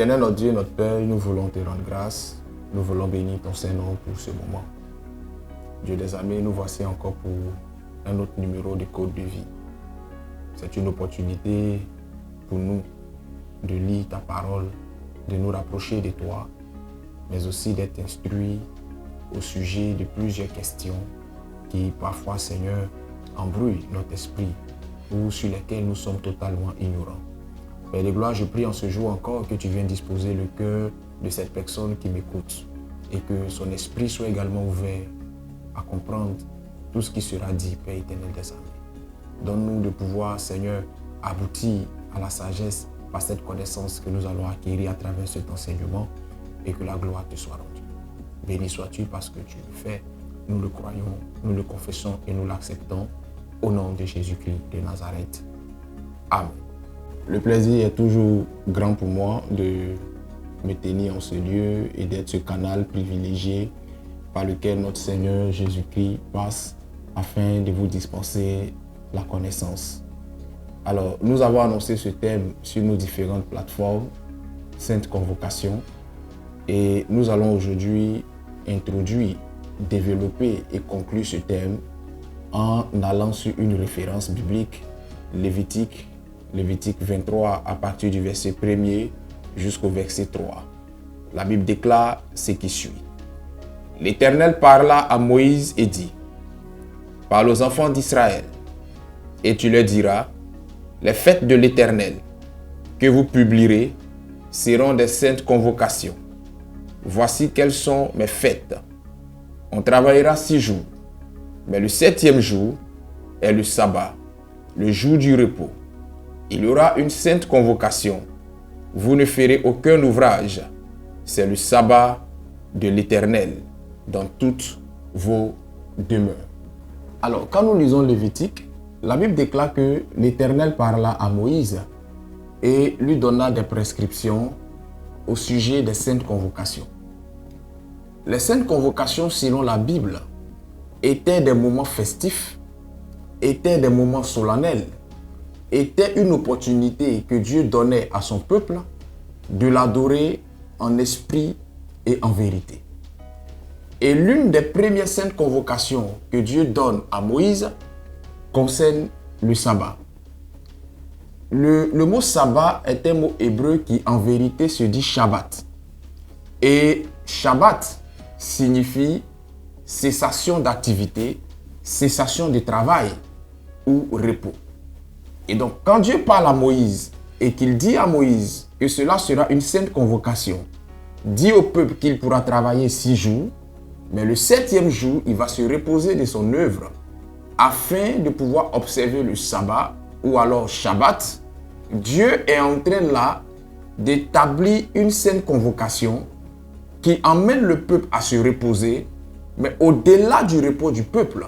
Éternel notre Dieu, notre Père, nous voulons te rendre grâce. Nous voulons bénir ton Saint-Nom pour ce moment. Dieu des armées, nous voici encore pour un autre numéro de Côte de vie. C'est une opportunité pour nous de lire ta parole, de nous rapprocher de toi, mais aussi d'être instruits au sujet de plusieurs questions qui parfois, Seigneur, embrouillent notre esprit ou sur lesquelles nous sommes totalement ignorants. Père de gloire, je prie en ce jour encore que tu viennes disposer le cœur de cette personne qui m'écoute et que son esprit soit également ouvert à comprendre tout ce qui sera dit, Père éternel des armées. Donne-nous de pouvoir, Seigneur, aboutir à la sagesse par cette connaissance que nous allons acquérir à travers cet enseignement et que la gloire te soit rendue. Béni sois-tu parce que tu le fais. Nous le croyons, nous le confessons et nous l'acceptons. Au nom de Jésus-Christ de Nazareth. Amen. Le plaisir est toujours grand pour moi de me tenir en ce lieu et d'être ce canal privilégié par lequel notre Seigneur Jésus-Christ passe afin de vous dispenser la connaissance. Alors, nous avons annoncé ce thème sur nos différentes plateformes, Sainte Convocation, et nous allons aujourd'hui introduire, développer et conclure ce thème en allant sur une référence biblique, Lévitique 23 à partir du verset 1er jusqu'au verset 3. La Bible déclare ce qui suit. L'Éternel parla à Moïse et dit, « Parle aux enfants d'Israël, et tu leur diras, les fêtes de l'Éternel que vous publierez seront des saintes convocations. Voici quelles sont mes fêtes. On travaillera 6 jours, mais le 7e jour est le sabbat, le jour du repos. Il y aura une sainte convocation. Vous ne ferez aucun ouvrage. C'est le sabbat de l'Éternel dans toutes vos demeures. » Alors, quand nous lisons Lévitique, la Bible déclare que l'Éternel parla à Moïse et lui donna des prescriptions au sujet des saintes convocations. Les saintes convocations, selon la Bible, étaient des moments festifs, étaient des moments solennels, étaient une opportunité que Dieu donnait à son peuple de l'adorer en esprit et en vérité. Et l'une des premières saintes convocations que Dieu donne à Moïse concerne le sabbat. Le mot sabbat est un mot hébreu qui en vérité se dit Shabbat. Et Shabbat signifie cessation d'activité, cessation de travail ou repos. Et donc quand Dieu parle à Moïse et qu'il dit à Moïse que cela sera une sainte convocation, dit au peuple qu'il pourra travailler 6 jours, mais le 7e jour, il va se reposer de son œuvre afin de pouvoir observer le sabbat ou alors Shabbat. Dieu est en train là d'établir une sainte convocation qui emmène le peuple à se reposer, mais au-delà du repos du peuple,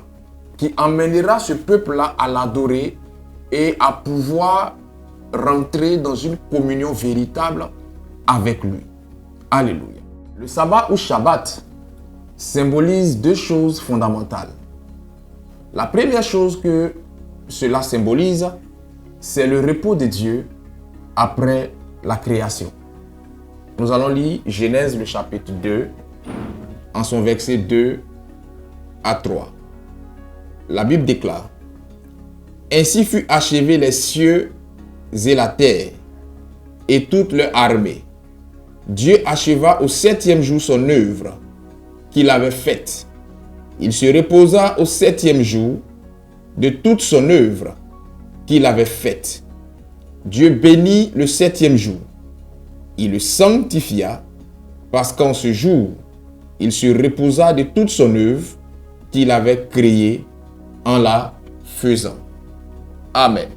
qui emmènera ce peuple-là à l'adorer et à pouvoir rentrer dans une communion véritable avec lui. Alléluia. Le sabbat ou Shabbat symbolise 2 choses fondamentales. La première chose que cela symbolise, c'est le repos de Dieu après la création. Nous allons lire Genèse le chapitre 2, en son verset 2 à 3. La Bible déclare, « Ainsi fut achevé les cieux et la terre, et toute leur armée. Dieu acheva au 7e jour son œuvre qu'il avait faite. Il se reposa au 7e jour de toute son œuvre qu'il avait faite. Dieu bénit le 7e jour. Il le sanctifia parce qu'en ce jour, il se reposa de toute son œuvre qu'il avait créée en la faisant. » Amen.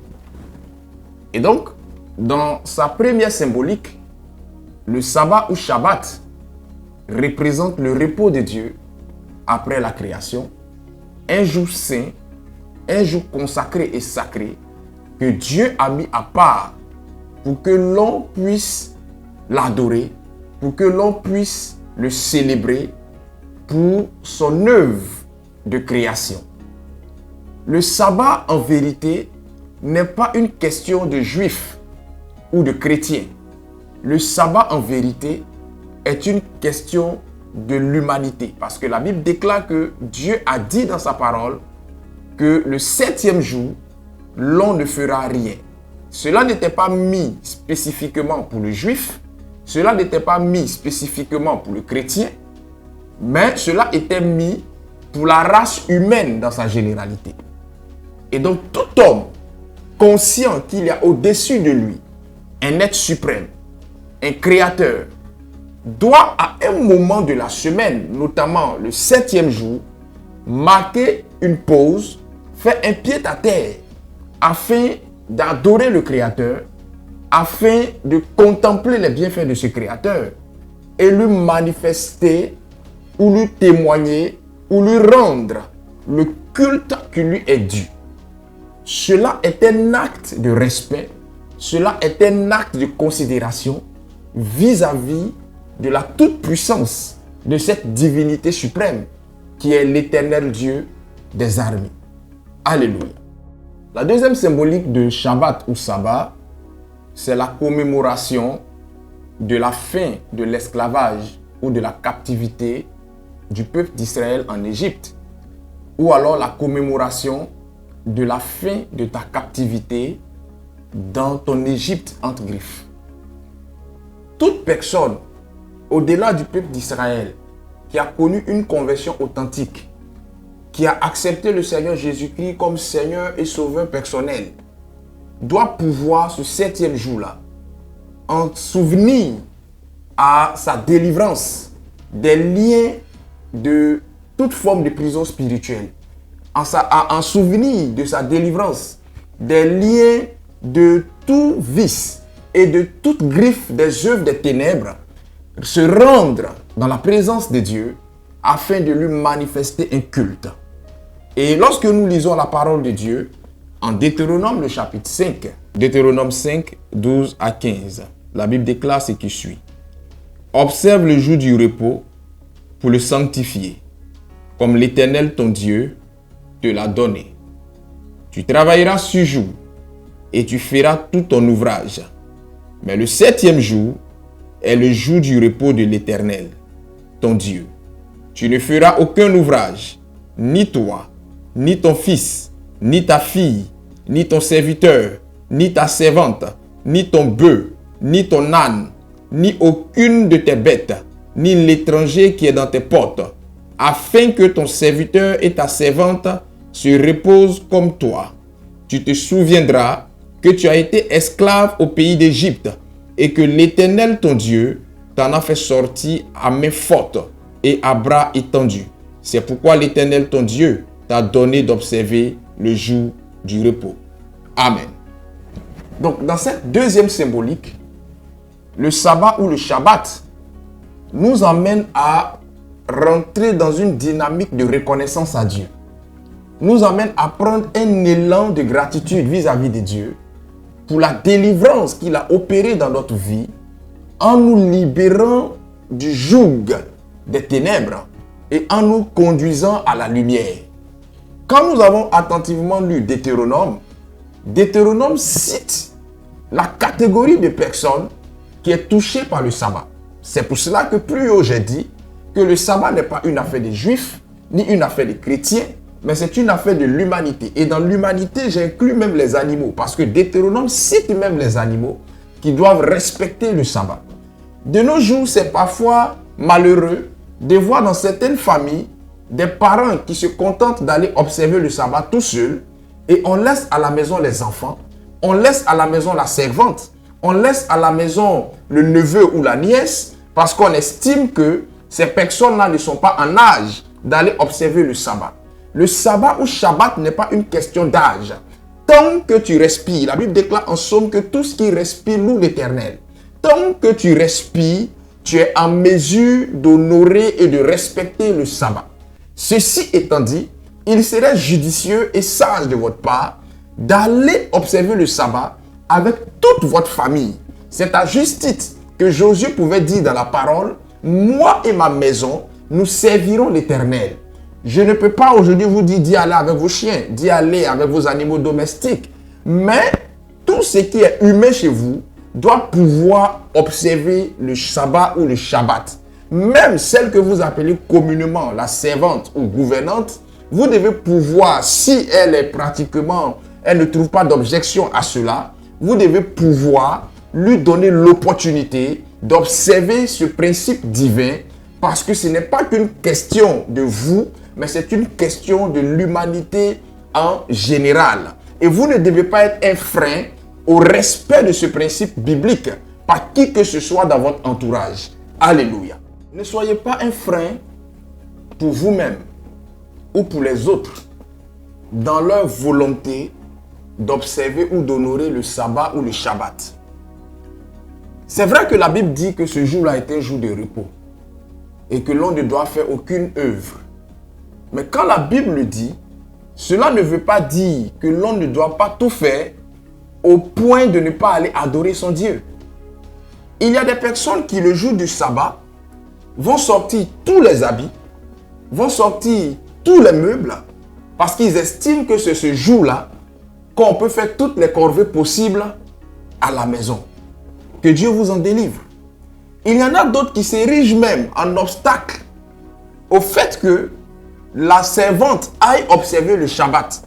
Et donc, dans sa première symbolique, le sabbat ou Shabbat représente le repos de Dieu après la création, un jour saint, un jour consacré et sacré que Dieu a mis à part pour que l'on puisse l'adorer, pour que l'on puisse le célébrer pour son œuvre de création. Le sabbat, en vérité, n'est pas une question de juifs ou de chrétiens. le sabbat en vérité est une question de l'humanité. Parce que la Bible déclare que Dieu a dit dans sa parole que le 7e jour, l'on ne fera rien. Cela n'était pas mis spécifiquement pour le juif, cela n'était pas mis spécifiquement pour le chrétien, mais cela était mis pour la race humaine dans sa généralité. Et donc tout homme conscient qu'il y a au-dessus de lui un être suprême, un créateur, doit à un moment de la semaine, notamment le 7e jour, marquer une pause, faire un pied à terre afin d'adorer le Créateur, afin de contempler les bienfaits de ce Créateur et lui manifester ou lui témoigner ou lui rendre le culte qui lui est dû. Cela est un acte de respect, cela est un acte de considération vis-à-vis de la toute-puissance de cette divinité suprême qui est l'Éternel Dieu des armées. Alléluia. La deuxième symbolique de Shabbat ou Sabbat, c'est la commémoration de la fin de l'esclavage ou de la captivité du peuple d'Israël en Égypte, ou alors la commémoration de la fin de ta captivité dans ton Égypte entre griffes. Toute personne, au-delà du peuple d'Israël, qui a connu une conversion authentique, qui a accepté le Seigneur Jésus-Christ comme Seigneur et Sauveur personnel, doit pouvoir ce 7e jour-là, en souvenir à sa délivrance des liens de toute forme de prison spirituelle, en souvenir de sa délivrance des liens de tout vice et de toute griffe des œuvres des ténèbres, se rendre dans la présence de Dieu afin de lui manifester un culte. Et lorsque nous lisons la parole de Dieu, en Deutéronome, le chapitre 5, Deutéronome 5, 12 à 15, la Bible déclare ce qui suit. Observe le jour du repos pour le sanctifier, comme l'Éternel ton Dieu te l'a donné. Tu travailleras 6 jours et tu feras tout ton ouvrage. Mais le 7e jour est le jour du repos de l'Éternel, ton Dieu. Tu ne feras aucun ouvrage, ni toi, ni ton fils, ni ta fille, ni ton serviteur, ni ta servante, ni ton bœuf, ni ton âne, ni aucune de tes bêtes, ni l'étranger qui est dans tes portes, afin que ton serviteur et ta servante se reposent comme toi. Tu te souviendras que tu as été esclave au pays d'Égypte et que l'Éternel ton Dieu t'en a fait sortir à main forte et à bras étendus. C'est pourquoi l'Éternel ton Dieu t'a donné d'observer le jour du repos. Amen. Donc, dans cette deuxième symbolique, le sabbat ou le Shabbat nous emmène à rentrer dans une dynamique de reconnaissance à Dieu. Nous emmène à prendre un élan de gratitude vis-à-vis de Dieu pour la délivrance qu'il a opérée dans notre vie en nous libérant du joug des ténèbres et en nous conduisant à la lumière. Quand nous avons attentivement lu Deutéronome, Deutéronome cite la catégorie de personnes qui est touchée par le sabbat. C'est pour cela que plus haut j'ai dit que le sabbat n'est pas une affaire des juifs, ni une affaire des chrétiens, mais c'est une affaire de l'humanité. Et dans l'humanité, j'inclus même les animaux, parce que Deutéronome cite même les animaux qui doivent respecter le sabbat. De nos jours, c'est parfois malheureux de voir dans certaines familles des parents qui se contentent d'aller observer le sabbat tout seuls et on laisse à la maison les enfants, on laisse à la maison la servante, on laisse à la maison le neveu ou la nièce parce qu'on estime que ces personnes-là ne sont pas en âge d'aller observer le sabbat. Le sabbat ou Shabbat n'est pas une question d'âge. Tant que tu respires, la Bible déclare en somme que tout ce qui respire loue l'Éternel. Tant que tu respires, tu es en mesure d'honorer et de respecter le sabbat. Ceci étant dit, il serait judicieux et sage de votre part d'aller observer le sabbat avec toute votre famille. C'est à juste titre que Josué pouvait dire dans la parole, « Moi et ma maison, nous servirons l'Éternel. » Je ne peux pas aujourd'hui vous dire d'y aller avec vos chiens, d'y aller avec vos animaux domestiques. Mais tout ce qui est humain chez vous, doit pouvoir observer le sabbat ou le Shabbat. Même celle que vous appelez communément la servante ou gouvernante, vous devez pouvoir, si elle est pratiquement, elle ne trouve pas d'objection à cela, vous devez pouvoir lui donner l'opportunité d'observer ce principe divin, parce que ce n'est pas qu'une question de vous, mais c'est une question de l'humanité en général. Et vous ne devez pas être un frein au respect de ce principe biblique par qui que ce soit dans votre entourage. Alléluia. Ne soyez pas un frein pour vous-même ou pour les autres dans leur volonté d'observer ou d'honorer le sabbat ou le Shabbat. C'est vrai que la Bible dit que ce jour-là est un jour de repos et que l'on ne doit faire aucune œuvre. Mais quand la Bible le dit, cela ne veut pas dire que l'on ne doit pas tout faire au point de ne pas aller adorer son Dieu. Il y a des personnes qui, le jour du sabbat, vont sortir tous les habits, vont sortir tous les meubles, parce qu'ils estiment que c'est ce jour-là qu'on peut faire toutes les corvées possibles à la maison. Que Dieu vous en délivre. Il y en a d'autres qui s'érigent même en obstacle au fait que la servante aille observer le Shabbat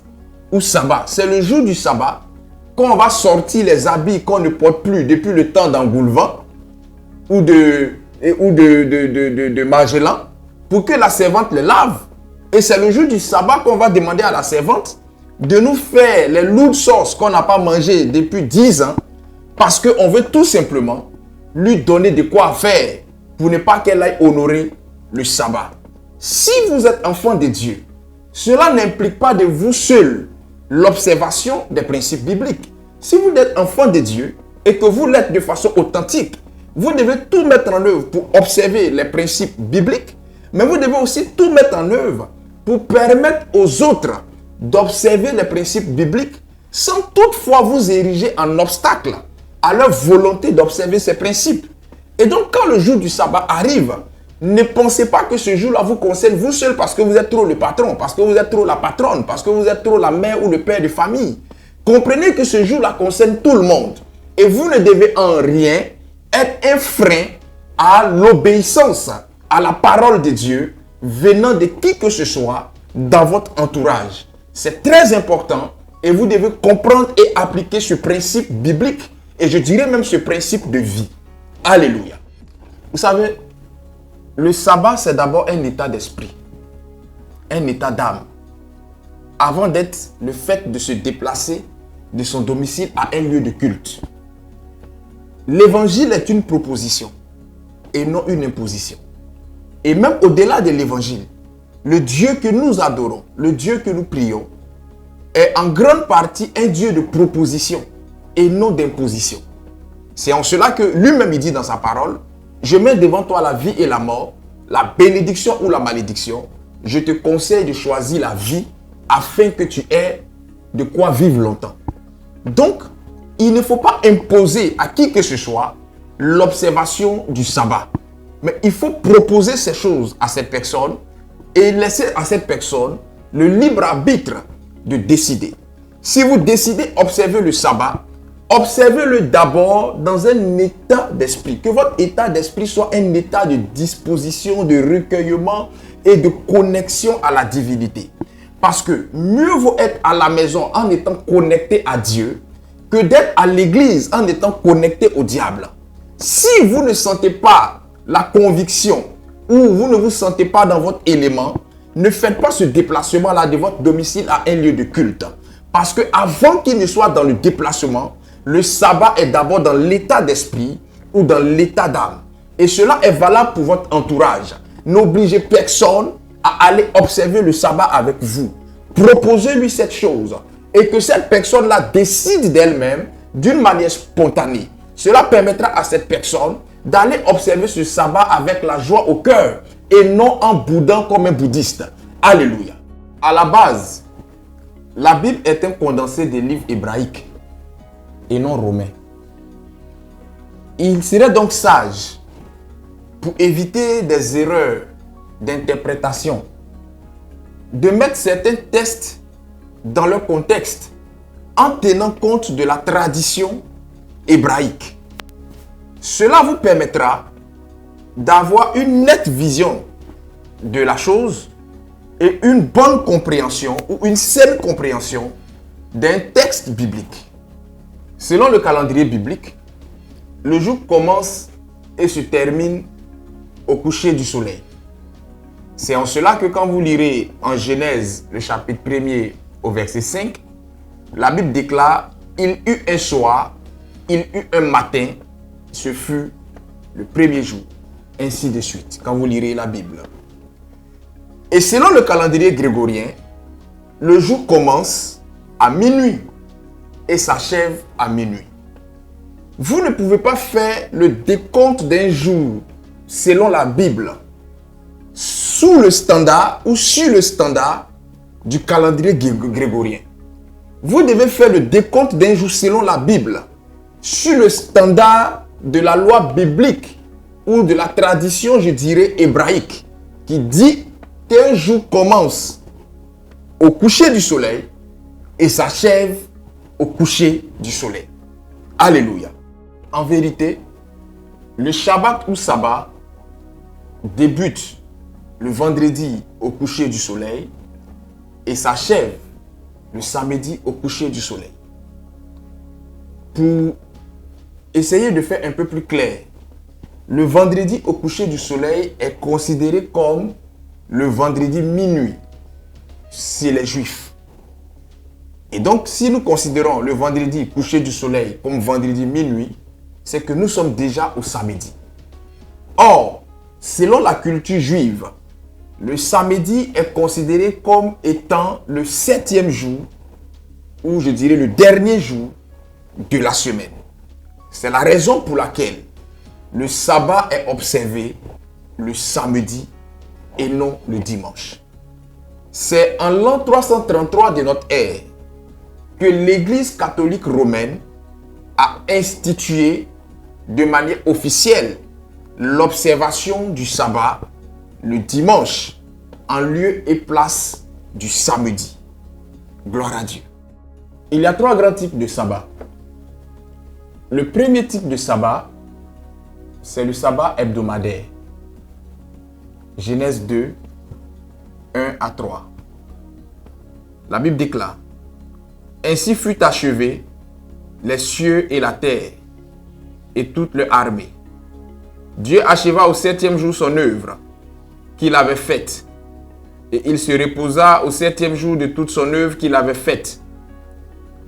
ou sabbat. C'est le jour du sabbat qu'on va sortir les habits qu'on ne porte plus depuis le temps d'Engoulevent ou de Magellan pour que la servante les lave. Et c'est le jour du sabbat qu'on va demander à la servante de nous faire les lourdes sauces qu'on n'a pas mangées depuis 10 ans parce qu'on veut tout simplement lui donner de quoi faire pour ne pas qu'elle aille honorer le sabbat. Si vous êtes enfant de Dieu, cela n'implique pas de vous seul l'observation des principes bibliques. Si vous êtes enfant de Dieu et que vous l'êtes de façon authentique, vous devez tout mettre en œuvre pour observer les principes bibliques, mais vous devez aussi tout mettre en œuvre pour permettre aux autres d'observer les principes bibliques sans toutefois vous ériger en obstacle à leur volonté d'observer ces principes. Et donc, quand le jour du sabbat arrive, ne pensez pas que ce jour-là vous concerne vous seul parce que vous êtes trop le patron, parce que vous êtes trop la patronne, parce que vous êtes trop la mère ou le père de famille. Comprenez que ce jour-là concerne tout le monde. Et vous ne devez en rien être un frein à l'obéissance, à la parole de Dieu venant de qui que ce soit dans votre entourage. C'est très important et vous devez comprendre et appliquer ce principe biblique et je dirais même ce principe de vie. Alléluia. Vous savez, le sabbat, c'est d'abord un état d'esprit, un état d'âme, avant d'être le fait de se déplacer de son domicile à un lieu de culte. L'évangile est une proposition et non une imposition. Et même au-delà de l'évangile, le Dieu que nous adorons, le Dieu que nous prions, est en grande partie un Dieu de proposition et non d'imposition. C'est en cela que lui-même il dit dans sa parole, « Je mets devant toi la vie et la mort, la bénédiction ou la malédiction. Je te conseille de choisir la vie afin que tu aies de quoi vivre longtemps. » Donc, il ne faut pas imposer à qui que ce soit l'observation du sabbat. Mais il faut proposer ces choses à cette personne et laisser à cette personne le libre arbitre de décider. Si vous décidez d'observer le sabbat, observez-le d'abord dans un état d'esprit. Que votre état d'esprit soit un état de disposition, de recueillement et de connexion à la divinité. Parce que mieux vaut être à la maison en étant connecté à Dieu que d'être à l'église en étant connecté au diable. Si vous ne sentez pas la conviction ou vous ne vous sentez pas dans votre élément, ne faites pas ce déplacement-là de votre domicile à un lieu de culte. Parce que avant qu'il ne soit dans le déplacement, le sabbat est d'abord dans l'état d'esprit ou dans l'état d'âme. Et cela est valable pour votre entourage. N'obligez personne à aller observer le sabbat avec vous. Proposez-lui cette chose et que cette personne-là décide d'elle-même d'une manière spontanée. Cela permettra à cette personne d'aller observer ce sabbat avec la joie au cœur et non en boudant comme un bouddhiste. Alléluia. À la base, la Bible est un condensé des livres hébraïques et non romains. Il serait donc sage, pour éviter des erreurs d'interprétation, de mettre certains textes dans leur contexte en tenant compte de la tradition hébraïque. Cela vous permettra d'avoir une nette vision de la chose et une bonne compréhension ou une saine compréhension d'un texte biblique. Selon le calendrier biblique, le jour commence et se termine au coucher du soleil. C'est en cela que quand vous lirez en Genèse, le chapitre 1er au verset 5, la Bible déclare « Il eut un soir, il eut un matin, ce fut le premier jour. » Ainsi de suite, quand vous lirez la Bible. Et selon le calendrier grégorien, le jour commence à minuit et s'achève à minuit. Vous ne pouvez pas faire le décompte d'un jour selon la Bible sous le standard ou sur le standard du calendrier grégorien. Vous devez faire le décompte d'un jour selon la Bible sur le standard de la loi biblique ou de la tradition, je dirais, hébraïque, qui dit qu'un jour commence au coucher du soleil et s'achève au coucher du soleil. Alléluia. En vérité, le Shabbat ou Sabbat débute le vendredi au coucher du soleil et s'achève le samedi au coucher du soleil. Pour essayer de faire un peu plus clair, le vendredi au coucher du soleil est considéré comme le vendredi minuit chez les Juifs. Et donc, si nous considérons le vendredi coucher du soleil comme vendredi minuit, c'est que nous sommes déjà au samedi. Or, selon la culture juive, le samedi est considéré comme étant le 7e jour, ou je dirais le dernier jour de la semaine. C'est la raison pour laquelle le sabbat est observé le samedi et non le dimanche. C'est en l'an 333 de notre ère que l'Église catholique romaine a institué de manière officielle l'observation du sabbat le dimanche en lieu et place du samedi. Gloire à Dieu. Il y a 3 grands types de sabbat. Le premier type de sabbat, c'est le sabbat hebdomadaire. Genèse 2, 1 à 3. La Bible déclare: Ainsi fut achevé les cieux et la terre et toute leur armée. Dieu acheva au 7e jour son œuvre qu'il avait faite, et il se reposa au 7e jour de toute son œuvre qu'il avait faite.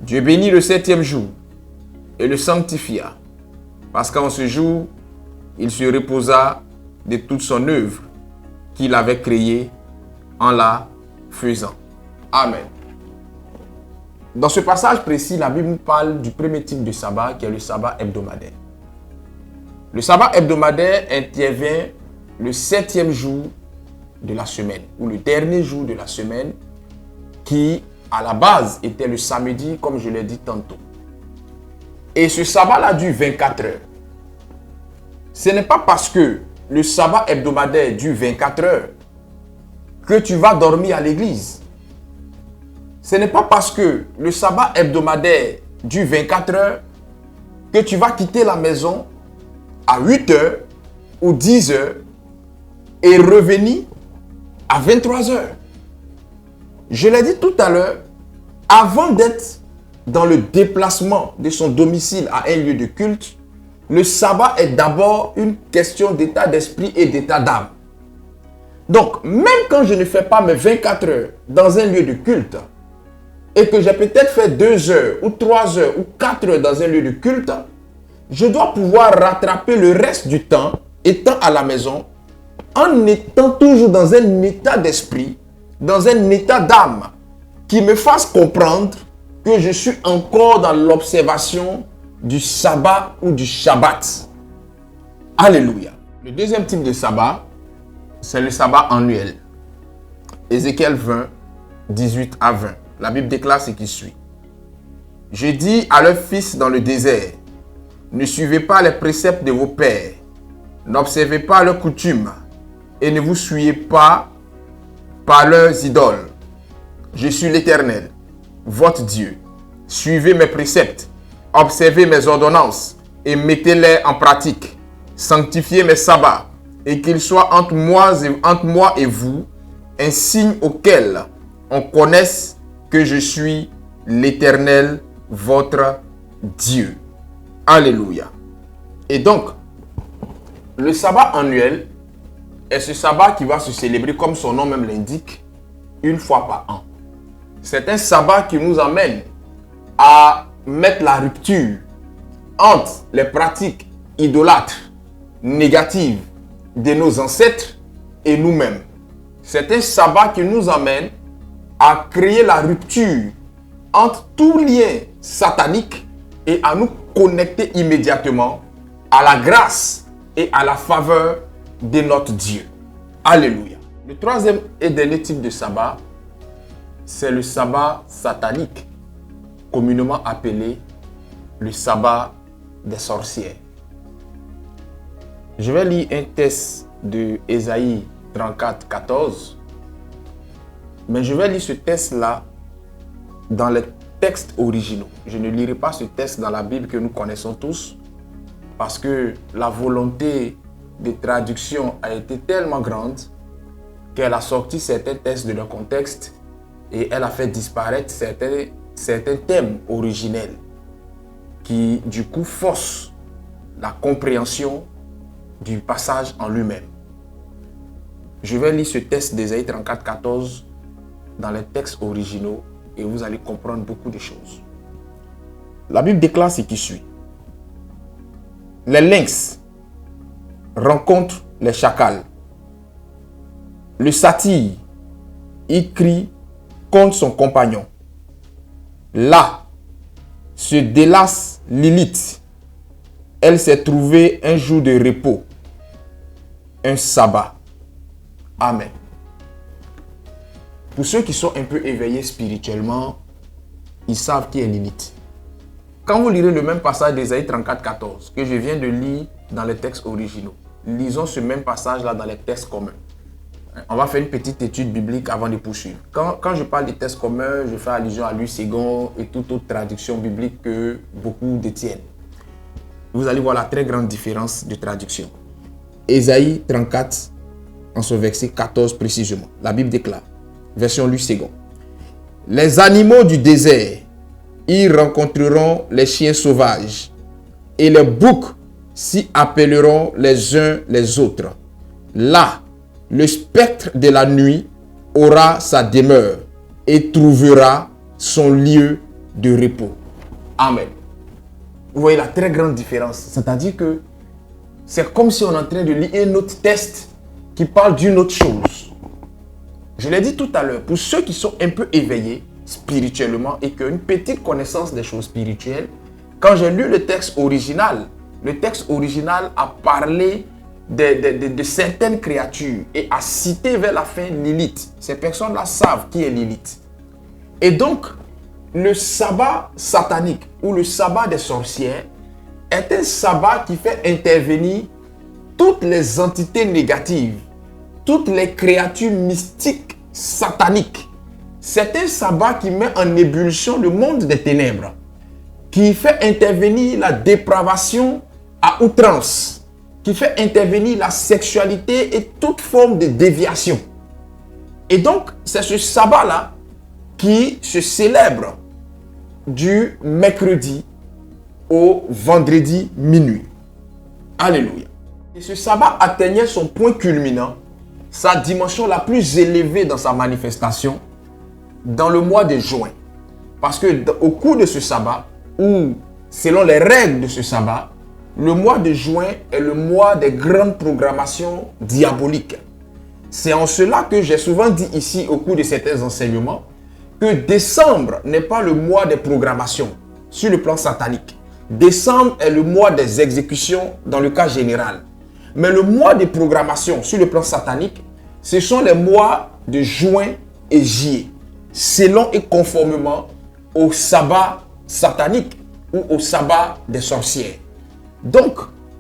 Dieu bénit le 7e jour et le sanctifia, parce qu'en ce jour, il se reposa de toute son œuvre qu'il avait créée en la faisant. Amen. Dans ce passage précis, la Bible parle du premier type de sabbat qui est le sabbat hebdomadaire. Le sabbat hebdomadaire intervient le 7e jour de la semaine, ou le dernier jour de la semaine, qui à la base était le samedi, comme je l'ai dit tantôt. Et ce sabbat-là dure 24 heures. Ce n'est pas parce que le sabbat hebdomadaire dure 24 heures que tu vas dormir à l'église. Ce n'est pas parce que le sabbat hebdomadaire dure 24 heures que tu vas quitter la maison à 8 heures ou 10 heures et revenir à 23 heures. Je l'ai dit tout à l'heure, avant d'être dans le déplacement de son domicile à un lieu de culte, le sabbat est d'abord une question d'état d'esprit et d'état d'âme. Donc, même quand je ne fais pas mes 24 heures dans un lieu de culte, et que j'ai peut-être fait 2 heures, ou 3 heures, ou 4 heures dans un lieu de culte, je dois pouvoir rattraper le reste du temps, étant à la maison, en étant toujours dans un état d'esprit, dans un état d'âme, qui me fasse comprendre que je suis encore dans l'observation du sabbat ou du Shabbat. Alléluia. Le deuxième type de sabbat, c'est le sabbat annuel. Ézéchiel 20, 18 à 20. La Bible déclare ce qui suit. Je dis à leurs fils dans le désert, ne suivez pas les préceptes de vos pères, n'observez pas leurs coutumes, et ne vous souillez pas par leurs idoles. Je suis l'Éternel, votre Dieu. Suivez mes préceptes, observez mes ordonnances et mettez-les en pratique. Sanctifiez mes sabbats et qu'ils soient entre moi et vous un signe auquel on connaisse que je suis l'Éternel, votre Dieu. Alléluia. Et donc, le sabbat annuel est ce sabbat qui va se célébrer, comme son nom même l'indique, une fois par an. C'est un sabbat qui nous amène à mettre la rupture entre les pratiques idolâtres, négatives de nos ancêtres et nous-mêmes. C'est un sabbat qui nous amène à créer la rupture entre tout lien satanique et à nous connecter immédiatement à la grâce et à la faveur de notre Dieu. Alléluia. Le troisième et dernier type de sabbat, c'est le sabbat satanique, communément appelé le sabbat des sorcières. Je vais lire un texte de Ésaïe 34, 14. Mais je vais lire ce texte-là dans les textes originaux. Je ne lirai pas ce texte dans la Bible que nous connaissons tous, parce que la volonté de traduction a été tellement grande qu'elle a sorti certains textes de leur contexte et elle a fait disparaître certains thèmes originels qui, du coup, forcent la compréhension du passage en lui-même. Je vais lire ce texte d'Ésaïe 34, 14 dans les textes originaux et vous allez comprendre beaucoup de choses. La Bible déclare ce qui suit. Les lynx rencontrent les chacals. Le satyre y crie contre son compagnon. Là se délasse Lilith. Elle s'est trouvée un jour de repos, un sabbat. Amen. Pour ceux qui sont un peu éveillés spirituellement, ils savent qui est Lilith. Quand vous lirez le même passage d'Ésaïe 34, 14 que je viens de lire dans les textes originaux, lisons ce même passage-là dans les textes communs. On va faire une petite étude biblique avant de poursuivre. Quand je parle des textes communs, je fais allusion à Louis Ségon et toute autre traduction biblique que beaucoup détiennent. Vous allez voir la très grande différence de traduction. Ésaïe 34, en son verset 14 précisément. La Bible déclare, version Louis Ségon. Les animaux du désert y rencontreront les chiens sauvages et les boucs s'y appelleront les uns les autres. Là, le spectre de la nuit aura sa demeure et trouvera son lieu de repos. Amen. Vous voyez la très grande différence. C'est-à-dire que c'est comme si on est en train de lire un autre texte qui parle d'une autre chose. Je l'ai dit tout à l'heure, pour ceux qui sont un peu éveillés spirituellement et qui ont une petite connaissance des choses spirituelles, quand j'ai lu le texte original a parlé de certaines créatures et a cité vers la fin Lilith. Ces personnes-là savent qui est Lilith. Et donc, le sabbat satanique ou le sabbat des sorcières est un sabbat qui fait intervenir toutes les entités négatives, toutes les créatures mystiques sataniques. C'est un sabbat qui met en ébullition le monde des ténèbres, qui fait intervenir la dépravation à outrance, qui fait intervenir la sexualité et toute forme de déviation. Et donc, c'est ce sabbat-là qui se célèbre du mercredi au vendredi minuit. Alléluia. Et ce sabbat atteignait son point culminant, sa dimension la plus élevée dans sa manifestation, dans le mois de juin. Parce que au cours de ce sabbat, ou selon les règles de ce sabbat, le mois de juin est le mois des grandes programmations diaboliques. C'est en cela que j'ai souvent dit ici au cours de certains enseignements que décembre n'est pas le mois des programmations sur le plan satanique. Décembre est le mois des exécutions dans le cas général. Mais le mois de programmation sur le plan satanique, ce sont les mois de juin et juillet, selon et conformément au sabbat satanique ou au sabbat des sorcières. Donc,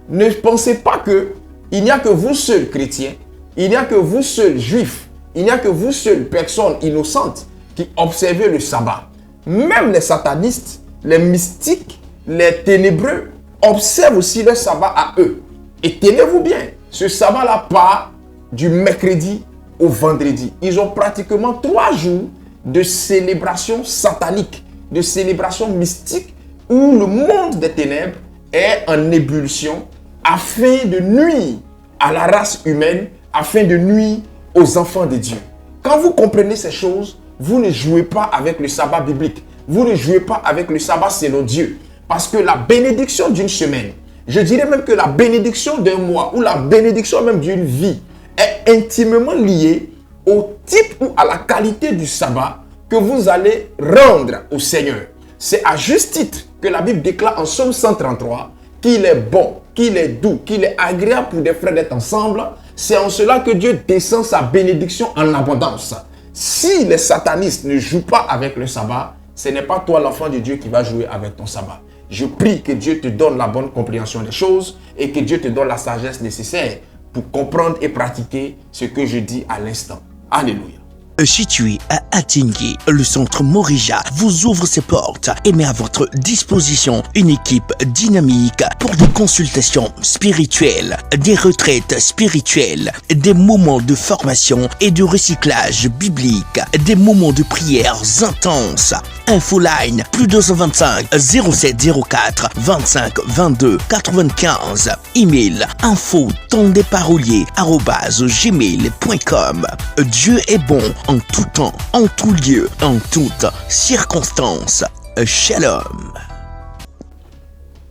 ne pensez pas qu'il n'y a que vous seuls chrétiens, il n'y a que vous seuls juifs, il n'y a que vous seuls personnes innocentes qui observez le sabbat. Même les satanistes, les mystiques, les ténébreux observent aussi leur sabbat à eux. Et tenez-vous bien, ce sabbat-là part du mercredi au vendredi. Ils ont pratiquement 3 jours de célébration satanique, de célébration mystique, où le monde des ténèbres est en ébullition afin de nuire à la race humaine, afin de nuire aux enfants de Dieu. Quand vous comprenez ces choses, vous ne jouez pas avec le sabbat biblique. Vous ne jouez pas avec le sabbat selon Dieu. Parce que la bénédiction d'une semaine, je dirais même que la bénédiction d'un mois ou la bénédiction même d'une vie est intimement liée au type ou à la qualité du sabbat que vous allez rendre au Seigneur. C'est à juste titre que la Bible déclare en Psaume 133 qu'il est bon, qu'il est doux, qu'il est agréable pour des frères d'être ensemble. C'est en cela que Dieu descend sa bénédiction en abondance. Si les satanistes ne jouent pas avec le sabbat, ce n'est pas toi l'enfant de Dieu qui va jouer avec ton sabbat. Je prie que Dieu te donne la bonne compréhension des choses et que Dieu te donne la sagesse nécessaire pour comprendre et pratiquer ce que je dis à l'instant. Alléluia. Situé à Atingui, le centre Morija vous ouvre ses portes et met à votre disposition une équipe dynamique pour des consultations spirituelles, des retraites spirituelles, des moments de formation et de recyclage biblique, des moments de prières intenses. Infoline plus 225 0704 25 22 95. Email info tondesparoliers@gmail.com. Dieu est bon en tout temps, en tout lieu, en toutes circonstances. Shalom.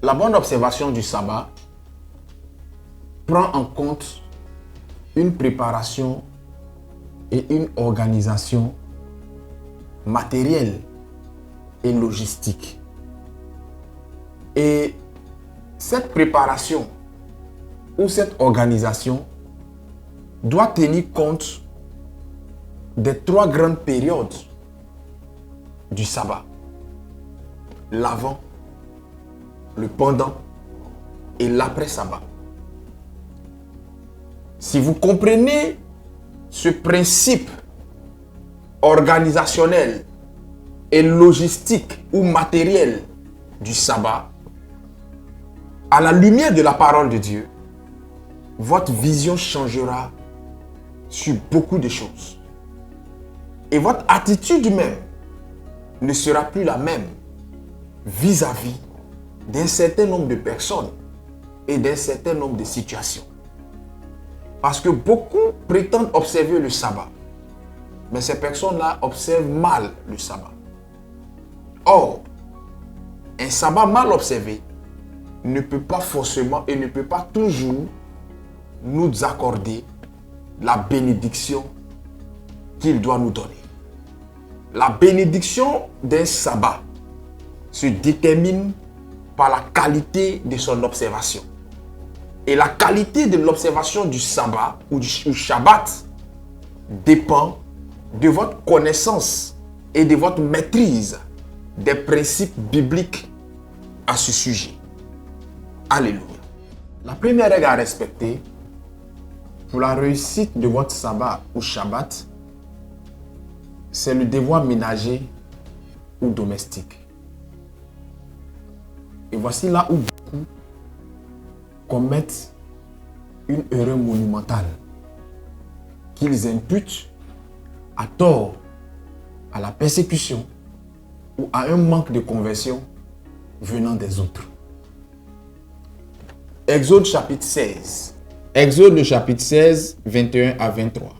La bonne observation du sabbat prend en compte une préparation et une organisation matérielle et logistique. Et cette préparation ou cette organisation doit tenir compte des 3 grandes périodes du sabbat: l'avant, le pendant et l'après-sabbat. Si vous comprenez ce principe organisationnel et logistique ou matériel du sabbat, à la lumière de la parole de Dieu, votre vision changera sur beaucoup de choses. Et votre attitude même ne sera plus la même vis-à-vis d'un certain nombre de personnes et d'un certain nombre de situations. Parce que beaucoup prétendent observer le sabbat, mais ces personnes-là observent mal le sabbat. Or, un sabbat mal observé ne peut pas forcément et ne peut pas toujours nous accorder la bénédiction qu'il doit nous donner. La bénédiction d'un sabbat se détermine par la qualité de son observation. Et la qualité de l'observation du sabbat ou du Shabbat dépend de votre connaissance et de votre maîtrise des principes bibliques à ce sujet. Alléluia. La première règle à respecter pour la réussite de votre sabbat ou Shabbat, c'est le devoir ménager ou domestique. Et voici là où beaucoup commettent une erreur monumentale qu'ils imputent à tort à la persécution ou à un manque de conversion venant des autres. Exode chapitre 16. Exode le chapitre 16, 21 à 23.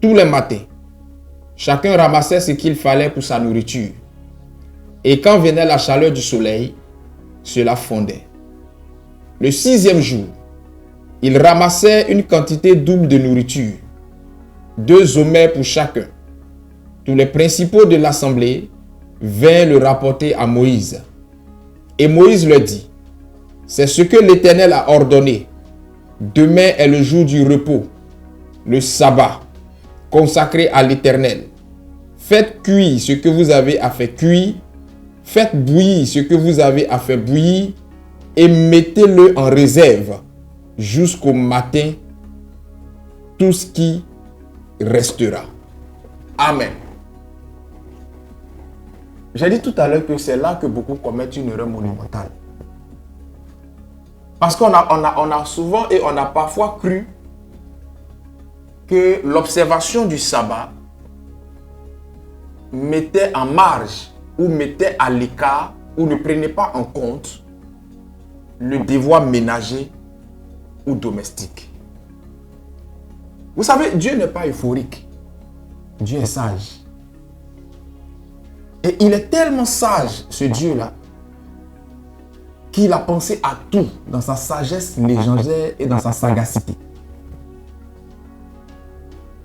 Tous les matins, chacun ramassait ce qu'il fallait pour sa nourriture. Et quand venait la chaleur du soleil, cela fondait. Le 6e jour, il ramassait une quantité double de nourriture, 2 homères pour chacun. Tous les principaux de l'assemblée vinrent le rapporter à Moïse. Et Moïse leur dit: c'est ce que l'Éternel a ordonné. Demain est le jour du repos, le sabbat, consacré à l'Éternel. Faites cuire ce que vous avez à faire cuire, faites bouillir ce que vous avez à faire bouillir, et mettez-le en réserve jusqu'au matin, tout ce qui restera. Amen. J'ai dit tout à l'heure que c'est là que beaucoup commettent une erreur monumentale. Parce qu'on a souvent et on a parfois cru que l'observation du sabbat mettait en marge ou mettait à l'écart ou ne prenait pas en compte le devoir ménager ou domestique. Vous savez, Dieu n'est pas euphorique. Dieu est sage. Et il est tellement sage, ce Dieu-là, qu'il a pensé à tout dans sa sagesse légendaire et dans sa sagacité.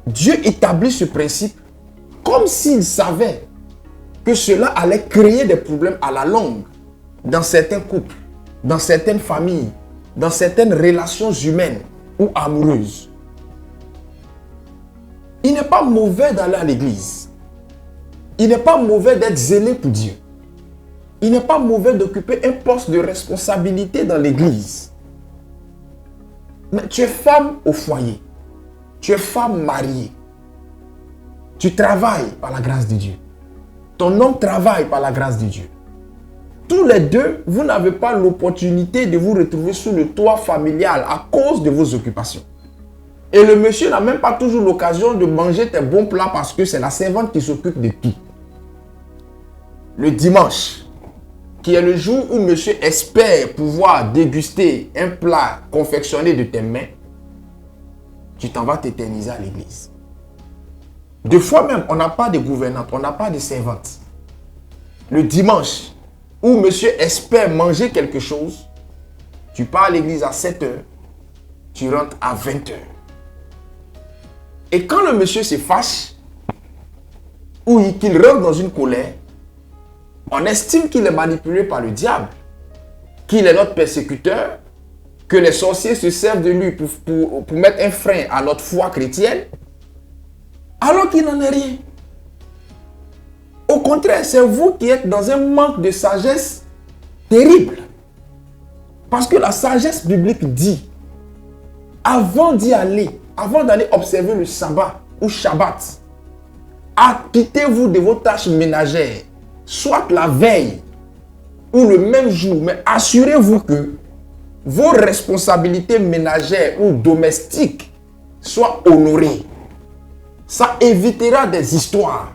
Dieu établit ce principe comme s'il savait que cela allait créer des problèmes à la longue dans certains couples, dans certaines familles, dans certaines relations humaines ou amoureuses. Il n'est pas mauvais d'aller à l'église. Il n'est pas mauvais d'être zélé pour Dieu. Il n'est pas mauvais d'occuper un poste de responsabilité dans l'église. Mais tu es femme au foyer. Tu es femme mariée. Tu travailles par la grâce de Dieu. Ton homme travaille par la grâce de Dieu. Tous les deux, vous n'avez pas l'opportunité de vous retrouver sous le toit familial à cause de vos occupations. Et le monsieur n'a même pas toujours l'occasion de manger tes bons plats parce que c'est la servante qui s'occupe de tout. Le dimanche, qui est le jour où monsieur espère pouvoir déguster un plat confectionné de tes mains, tu t'en vas t'éterniser à l'église. Des fois même, on n'a pas de gouvernante, on n'a pas de servante. Le dimanche, où monsieur espère manger quelque chose, tu pars à l'église à 7 h, tu rentres à 20 h. Et quand le monsieur se fâche, ou qu'il rentre dans une colère, on estime qu'il est manipulé par le diable, qu'il est notre persécuteur, que les sorciers se servent de lui pour mettre un frein à notre foi chrétienne, alors qu'il n'en est rien. Au contraire, c'est vous qui êtes dans un manque de sagesse terrible. Parce que la sagesse biblique dit, avant d'aller observer le sabbat ou Shabbat, acquittez-vous de vos tâches ménagères, soit la veille ou le même jour, mais assurez-vous que vos responsabilités ménagères ou domestiques soient honorées. Ça évitera des histoires.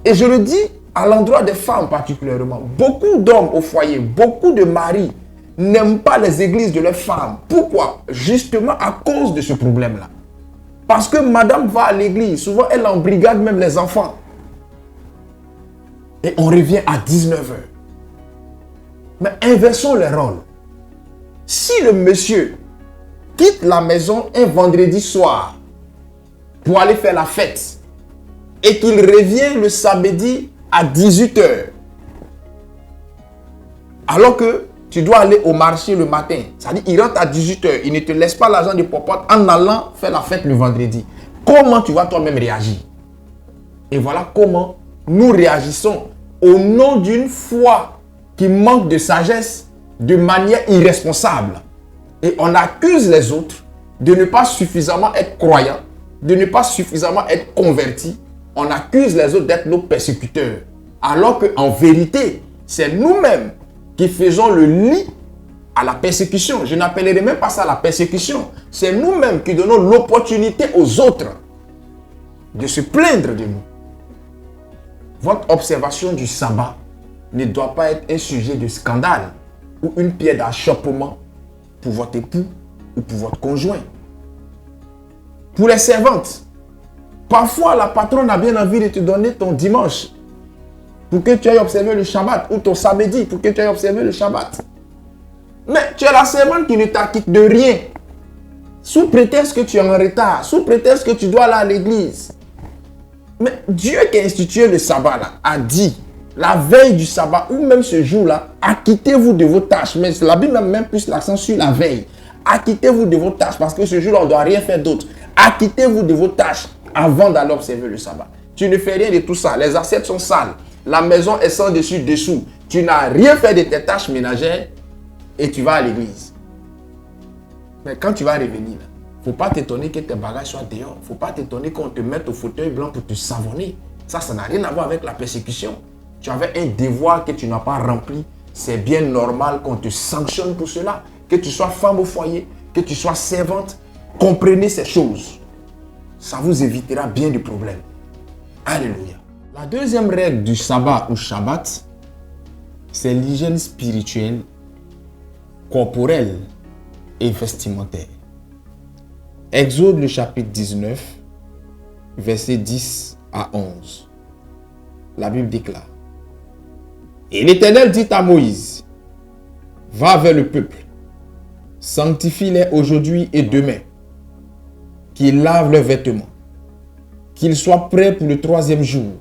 Et je le dis à l'endroit des femmes particulièrement. Beaucoup d'hommes au foyer, beaucoup de maris n'aiment pas les églises de leurs femmes. Pourquoi? Justement à cause de ce problème-là. Parce que madame va à l'église, souvent elle embrigade même les enfants. Et on revient à 19 h. Mais inversons les rôles. Si le monsieur quitte la maison un vendredi soir pour aller faire la fête et qu'il revient le samedi à 18 h, alors que tu dois aller au marché le matin, c'est-à-dire il rentre à 18 h, il ne te laisse pas l'argent de popote en allant faire la fête le vendredi. Comment tu vas toi-même réagir? Et voilà comment nous réagissons au nom d'une foi qui manque de sagesse de manière irresponsable. Et on accuse les autres de ne pas suffisamment être croyants, de ne pas suffisamment être convertis. On accuse les autres d'être nos persécuteurs. Alors qu'en vérité, c'est nous-mêmes qui faisons le lit à la persécution. Je n'appellerai même pas ça la persécution. C'est nous-mêmes qui donnons l'opportunité aux autres de se plaindre de nous. Votre observation du sabbat ne doit pas être un sujet de scandale ou une pierre d'achoppement pour votre époux ou pour votre conjoint. Pour les servantes, parfois la patronne a bien envie de te donner ton dimanche pour que tu ailles observer le Shabbat, ou ton samedi pour que tu ailles observer le Shabbat. Mais tu es la servante qui ne t'acquitte de rien, sous prétexte que tu es en retard, sous prétexte que tu dois aller à l'église. Mais Dieu qui a institué le sabbat là, a dit, la veille du sabbat, ou même ce jour-là, acquittez-vous de vos tâches. Mais la Bible met même plus l'accent sur la veille. Acquittez-vous de vos tâches, parce que ce jour-là, on ne doit rien faire d'autre. Acquittez-vous de vos tâches avant d'aller observer le sabbat. Tu ne fais rien de tout ça. Les assiettes sont sales. La maison est sans dessus dessous. Tu n'as rien fait de tes tâches ménagères et tu vas à l'église. Mais quand tu vas revenir, il ne faut pas t'étonner que tes bagages soient dehors. Il ne faut pas t'étonner qu'on te mette au fauteuil blanc pour te savonner. Ça n'a rien à voir avec la persécution. Tu avais un devoir que tu n'as pas rempli c'est bien normal qu'on te sanctionne pour cela. Que tu sois femme au foyer, que tu sois servante, comprenez ces choses. Ça vous évitera bien de problèmes. Alléluia. La deuxième règle du sabbat ou Shabbat, c'est l'hygiène spirituelle, corporelle et vestimentaire. Exode le chapitre 19, versets 10 à 11. La Bible déclare: Et l'Éternel dit à Moïse, va vers le peuple, sanctifie-les aujourd'hui et demain, qu'ils lavent leurs vêtements, qu'ils soient prêts pour le troisième jour.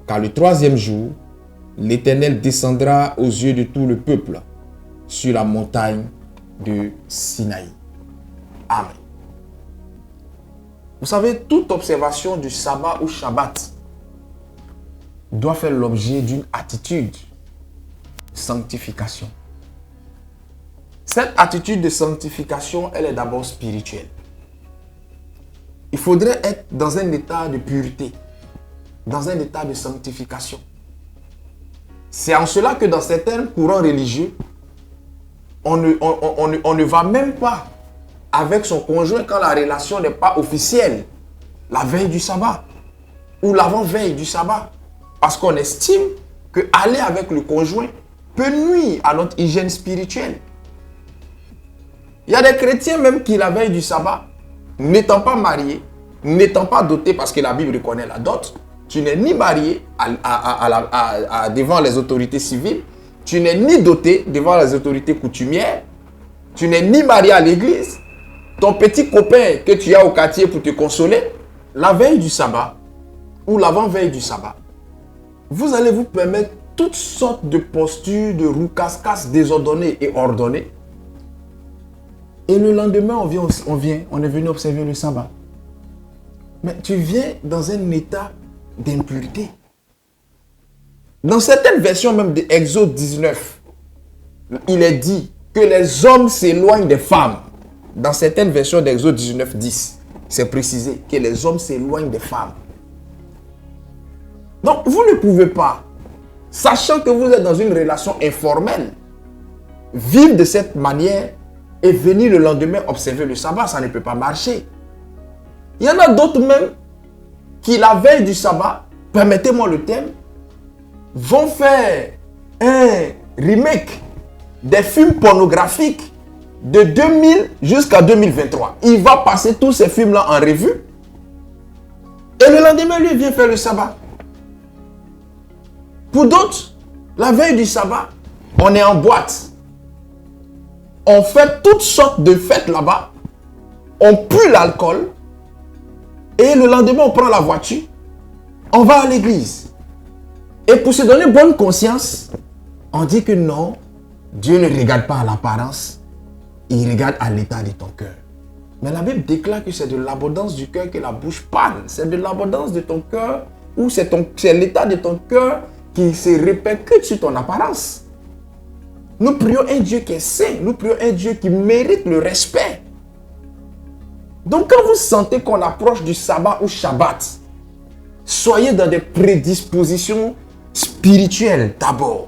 Car le troisième jour, l'Éternel descendra aux yeux de tout le peuple sur la montagne de Sinaï. Amen. Vous savez, toute observation du sabbat ou Shabbat doit faire l'objet d'une attitude de sanctification. Cette attitude de sanctification, elle est d'abord spirituelle. Il faudrait être dans un état de pureté, dans un état de sanctification. C'est en cela que dans certains courants religieux, on ne va même pas avec son conjoint quand la relation n'est pas officielle, la veille du sabbat ou l'avant-veille du sabbat. Parce qu'on estime que aller avec le conjoint peut nuire à notre hygiène spirituelle. Il y a des chrétiens même qui, la veille du sabbat, n'étant pas mariés, n'étant pas dotés, parce que la Bible reconnaît la dot, tu n'es ni marié devant les autorités civiles, tu n'es ni doté devant les autorités coutumières, tu n'es ni marié à l'église, ton petit copain que tu as au quartier pour te consoler, la veille du sabbat ou l'avant-veille du sabbat, vous allez vous permettre toutes sortes de postures, de roucascas désordonnées et ordonnées. Et le lendemain, on est venu observer le sabbat. Mais tu viens dans un état d'impureté. Dans certaines versions même de Exode 19, il est dit que les hommes s'éloignent des femmes. Dans certaines versions d'Exode 19, 10, c'est précisé que les hommes s'éloignent des femmes. Donc, vous ne pouvez pas, sachant que vous êtes dans une relation informelle, vivre de cette manière et venir le lendemain observer le sabbat. Ça ne peut pas marcher. Il y en a d'autres même qui, la veille du sabbat, permettez-moi le terme, vont faire un remake des films pornographiques de 2000 jusqu'à 2023. Il va passer tous ces films-là en revue. Et le lendemain, lui, vient faire le sabbat. Pour d'autres, la veille du sabbat, on est en boîte. On fait toutes sortes de fêtes là-bas. On pue l'alcool. Et le lendemain, on prend la voiture. On va à l'église. Et pour se donner bonne conscience, on dit que non, Dieu ne regarde pas à l'apparence. Il regarde à l'état de ton cœur. Mais la Bible déclare que c'est de l'abondance du cœur que la bouche parle. C'est de l'abondance de ton cœur ou c'est l'état de ton cœur qui se répercute sur ton apparence. Nous prions un Dieu qui est saint. Nous prions un Dieu qui mérite le respect. Donc quand vous sentez qu'on approche du sabbat ou Shabbat, soyez dans des prédispositions spirituelles d'abord.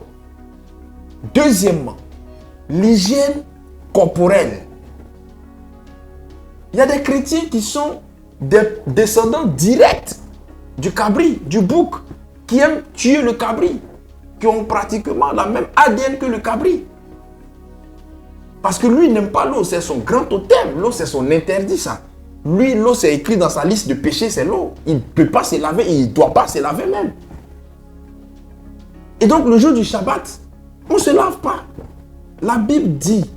Deuxièmement, l'hygiène corporelle. Il y a des chrétiens qui sont des descendants directs du cabri, du bouc, qui aiment tuer le cabri, qui ont pratiquement la même ADN que le cabri. Parce que lui, il n'aime pas l'eau, c'est son grand totem. L'eau, c'est son interdit, ça. Lui, l'eau, c'est écrit dans sa liste de péchés, c'est l'eau. Il ne peut pas se laver, il ne doit pas se laver même. Et donc, le jour du Shabbat, on ne se lave pas. La Bible dit,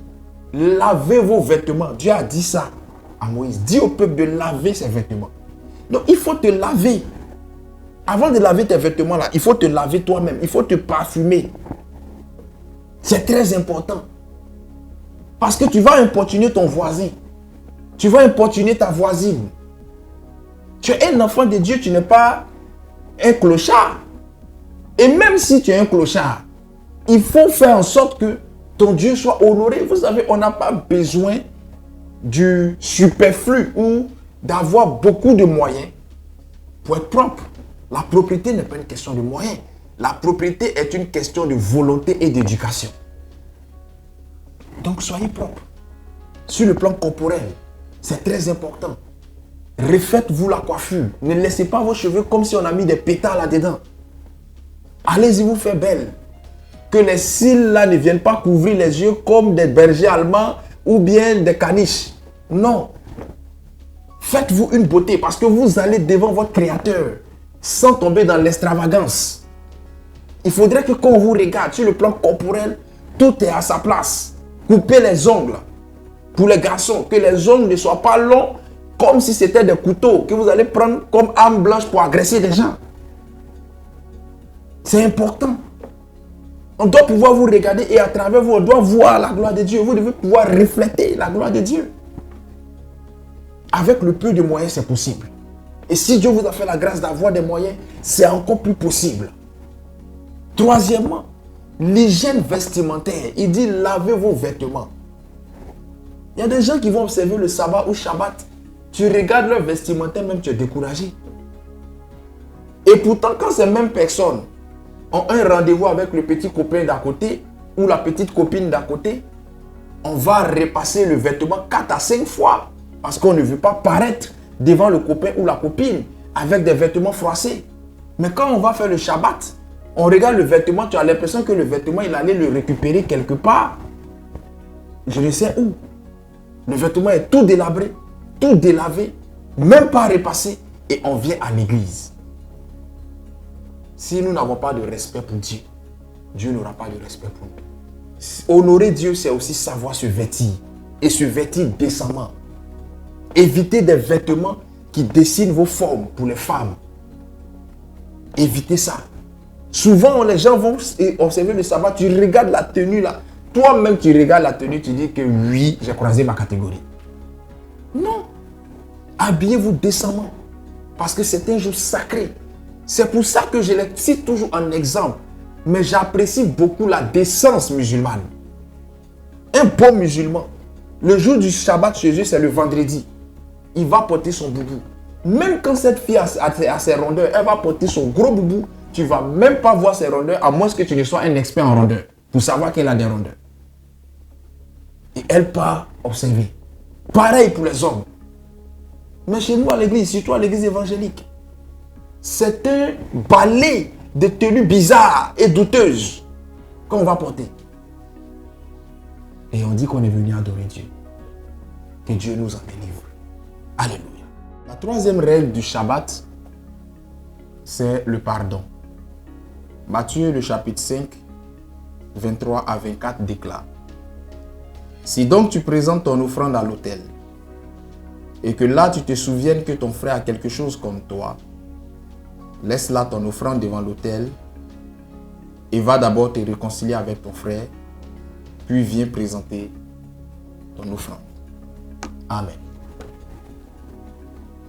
lavez vos vêtements. Dieu a dit ça à Moïse. Dis au peuple de laver ses vêtements. Donc, il faut te laver. Avant de laver tes vêtements, là, il faut te laver toi-même. Il faut te parfumer. C'est très important. Parce que tu vas importuner ton voisin. Tu vas importuner ta voisine. Tu es un enfant de Dieu, tu n'es pas un clochard. Et même si tu es un clochard, il faut faire en sorte que ton Dieu soit honoré. Vous savez, on n'a pas besoin du superflu ou d'avoir beaucoup de moyens pour être propre. La propriété n'est pas une question de moyens. La propriété est une question de volonté et d'éducation. Donc soyez propre. Sur le plan corporel, c'est très important. Refaites-vous la coiffure. Ne laissez pas vos cheveux comme si on a mis des pétales là-dedans. Allez-y vous faire belle. Que les cils là ne viennent pas couvrir les yeux comme des bergers allemands ou bien des caniches. Non. Faites-vous une beauté parce que vous allez devant votre Créateur sans tomber dans l'extravagance. Il faudrait que quand on vous regarde sur le plan corporel, tout est à sa place. Coupez les ongles. Pour les garçons, que les ongles ne soient pas longs comme si c'était des couteaux que vous allez prendre comme arme blanche pour agresser des gens. C'est important. On doit pouvoir vous regarder et à travers vous, on doit voir la gloire de Dieu. Vous devez pouvoir refléter la gloire de Dieu. Avec le peu de moyens, c'est possible. Et si Dieu vous a fait la grâce d'avoir des moyens, c'est encore plus possible. Troisièmement, l'hygiène vestimentaire. Il dit lavez vos vêtements. Il y a des gens qui vont observer le sabbat ou Shabbat. Tu regardes leur vestimentaire, même tu es découragé. Et pourtant, quand ces mêmes personnes ont un rendez-vous avec le petit copain d'à côté ou la petite copine d'à côté, on va repasser le vêtement 4 à 5 fois parce qu'on ne veut pas paraître devant le copain ou la copine avec des vêtements froissés. Mais quand on va faire le Shabbat, on regarde le vêtement, tu as l'impression que le vêtement, il allait le récupérer quelque part. Je ne sais où. Le vêtement est tout délabré, tout délavé, même pas repassé, et on vient à l'église. Si nous n'avons pas de respect pour Dieu, Dieu n'aura pas de respect pour nous. Honorer Dieu, c'est aussi savoir se vêtir, et se vêtir décemment. Évitez des vêtements qui dessinent vos formes pour les femmes. Évitez ça. Souvent, les gens vont observer le sabbat, tu regardes la tenue là. Toi-même, tu regardes la tenue, tu dis que oui, j'ai croisé ma catégorie. Non. Habillez-vous décemment. Parce que c'est un jour sacré. C'est pour ça que je les cite toujours en exemple. Mais j'apprécie beaucoup la décence musulmane. Un bon musulman, le jour du Shabbat chez eux, c'est le vendredi. Il va porter son boubou. Même quand cette fille a ses rondeurs, elle va porter son gros boubou. Tu ne vas même pas voir ses rondeurs, à moins que tu ne sois un expert en rondeurs, pour savoir qu'elle a des rondeurs. Et elle part observer. Pareil pour les hommes. Mais chez nous à l'église, surtout à l'église évangélique, c'est un balai de tenues bizarres et douteuses qu'on va porter. Et on dit qu'on est venu adorer Dieu. Que Dieu nous en délivre. Alléluia. La troisième règle du Shabbat, c'est le pardon. Matthieu, le chapitre 5, 23 à 24 déclare: si donc tu présentes ton offrande à l'autel, et que là tu te souviennes que ton frère a quelque chose contre toi, laisse là ton offrande devant l'autel, et va d'abord te réconcilier avec ton frère, puis viens présenter ton offrande. Amen.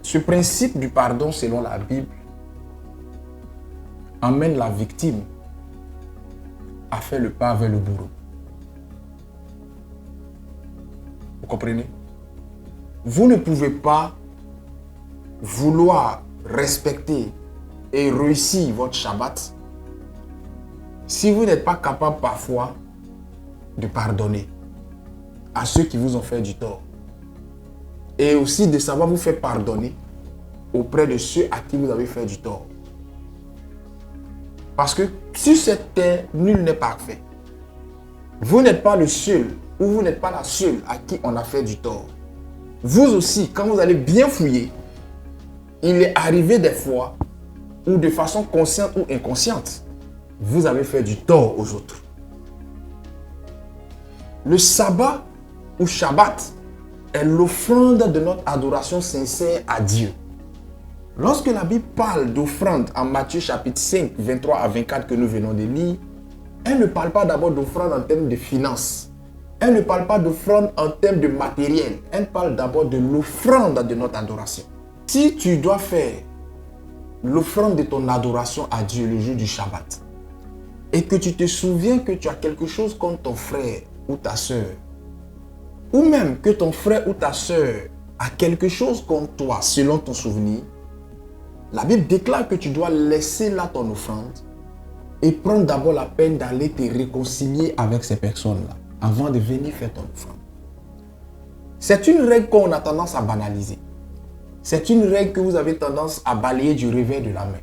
Ce principe du pardon, selon la Bible, emmène la victime à faire le pas vers le bourreau. Vous comprenez? Vous ne pouvez pas vouloir respecter et réussir votre Shabbat si vous n'êtes pas capable parfois de pardonner à ceux qui vous ont fait du tort. Et aussi de savoir vous faire pardonner auprès de ceux à qui vous avez fait du tort. Parce que sur cette terre, nul n'est parfait. Vous n'êtes pas le seul ou vous n'êtes pas la seule à qui on a fait du tort. Vous aussi, quand vous allez bien fouiller, il est arrivé des fois où de façon consciente ou inconsciente, vous avez fait du tort aux autres. Le sabbat ou Shabbat est l'offrande de notre adoration sincère à Dieu. Lorsque la Bible parle d'offrande en Matthieu chapitre 5, 23 à 24 que nous venons de lire, elle ne parle pas d'abord d'offrande en termes de finances. Elle ne parle pas d'offrande en termes de matériel. Elle parle d'abord de l'offrande de notre adoration. Si tu dois faire l'offrande de ton adoration à Dieu le jour du Shabbat et que tu te souviens que tu as quelque chose contre ton frère ou ta soeur, ou même que ton frère ou ta soeur a quelque chose contre toi selon ton souvenir, la Bible déclare que tu dois laisser là ton offrande et prends d'abord la peine d'aller te réconcilier avec ces personnes-là avant de venir faire ton offrande. C'est une règle qu'on a tendance à banaliser. C'est une règle que vous avez tendance à balayer du revers de la main.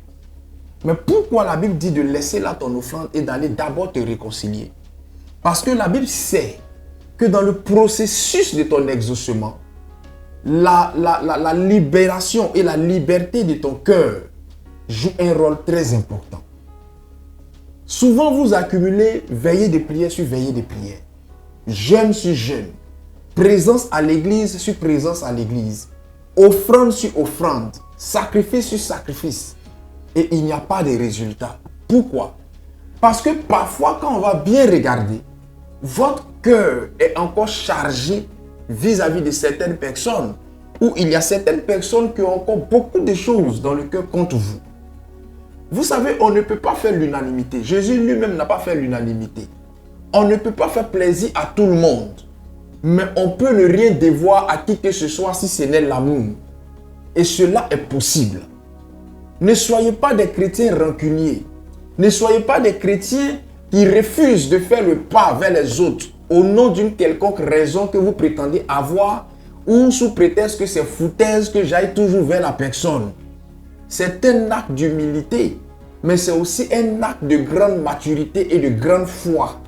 Mais pourquoi la Bible dit de laisser là ton offrande et d'aller d'abord te réconcilier? Parce que la Bible sait que dans le processus de ton exaucement, la libération et la liberté de ton cœur jouent un rôle très important. Souvent, vous accumulez veillée de prière sur veillée de prière, jeûne sur jeûne, présence à l'église sur présence à l'église, offrande sur offrande, sacrifice sur sacrifice. Et il n'y a pas de résultat. Pourquoi? Parce que parfois, quand on va bien regarder, votre cœur est encore chargé vis-à-vis de certaines personnes, où il y a certaines personnes qui ont encore beaucoup de choses dans le cœur contre vous. Vous savez, on ne peut pas faire l'unanimité. Jésus lui-même n'a pas fait l'unanimité. On ne peut pas faire plaisir à tout le monde. Mais on peut ne rien devoir à qui que ce soit si ce n'est l'amour. Et cela est possible. Ne soyez pas des chrétiens rancuniers. Ne soyez pas des chrétiens qui refusent de faire le pas vers les autres au nom d'une quelconque raison que vous prétendez avoir ou sous prétexte que c'est foutaise que j'aille toujours vers la personne. C'est un acte d'humilité, mais c'est aussi un acte de grande maturité et de grande foi.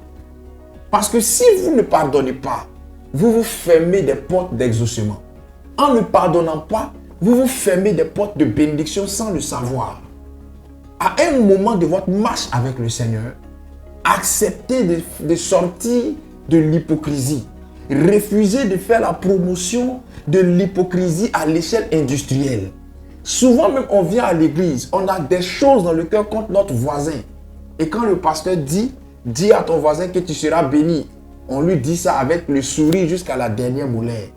Parce que si vous ne pardonnez pas, vous vous fermez des portes d'exaucement. En ne pardonnant pas, vous vous fermez des portes de bénédiction sans le savoir. À un moment de votre marche avec le Seigneur, acceptez de sortir de l'hypocrisie. Refusez de faire la promotion de l'hypocrisie à l'échelle industrielle. Souvent même, on vient à l'église, on a des choses dans le cœur contre notre voisin. Et quand le pasteur dit, dis à ton voisin que tu seras béni, on lui dit ça avec le sourire jusqu'à la dernière molaire.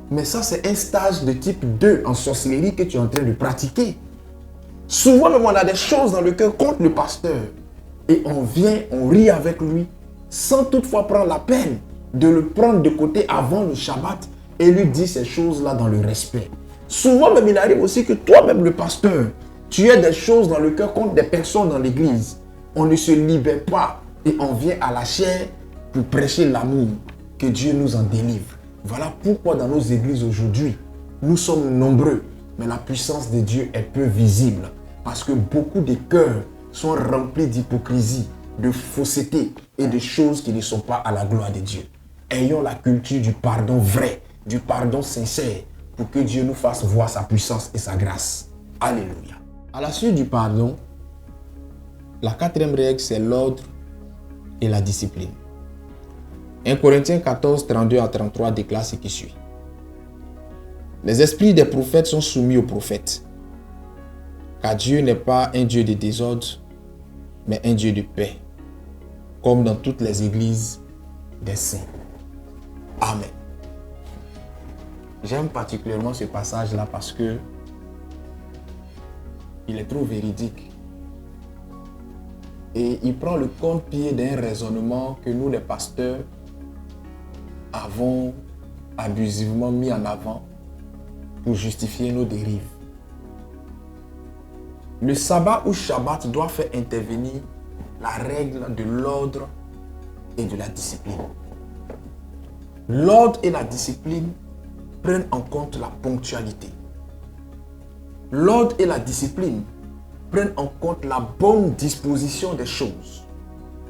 Mais ça, c'est un stage de type 2 en sorcellerie que tu es en train de pratiquer. Souvent même, on a des choses dans le cœur contre le pasteur. Et on vient, on rit avec lui, sans toutefois prendre la peine de le prendre de côté avant le Shabbat et lui dire ces choses-là dans le respect. Souvent même, il arrive aussi que toi-même, le pasteur, tu as des choses dans le cœur contre des personnes dans l'église. On ne se libère pas et on vient à la chair pour prêcher l'amour. Que Dieu nous en délivre. Voilà pourquoi dans nos églises aujourd'hui, nous sommes nombreux, mais la puissance de Dieu est peu visible. Parce que beaucoup de cœurs sont remplis d'hypocrisie, de fausseté et de choses qui ne sont pas à la gloire de Dieu. Ayons la culture du pardon vrai, du pardon sincère, pour que Dieu nous fasse voir sa puissance et sa grâce. Alléluia. À la suite du pardon, la quatrième règle, c'est l'ordre et la discipline. 1 Corinthiens 14, 32 à 33 déclare ce qui suit. Les esprits des prophètes sont soumis aux prophètes, car Dieu n'est pas un Dieu de désordre, mais un Dieu de paix, comme dans toutes les églises des saints. Amen. J'aime particulièrement ce passage-là parce que il est trop véridique. Et il prend le contre-pied d'un raisonnement que nous, les pasteurs, avons abusivement mis en avant pour justifier nos dérives. Le sabbat ou Shabbat doit faire intervenir la règle de l'ordre et de la discipline. L'ordre et la discipline prennent en compte la ponctualité. L'ordre et la discipline prennent en compte la bonne disposition des choses,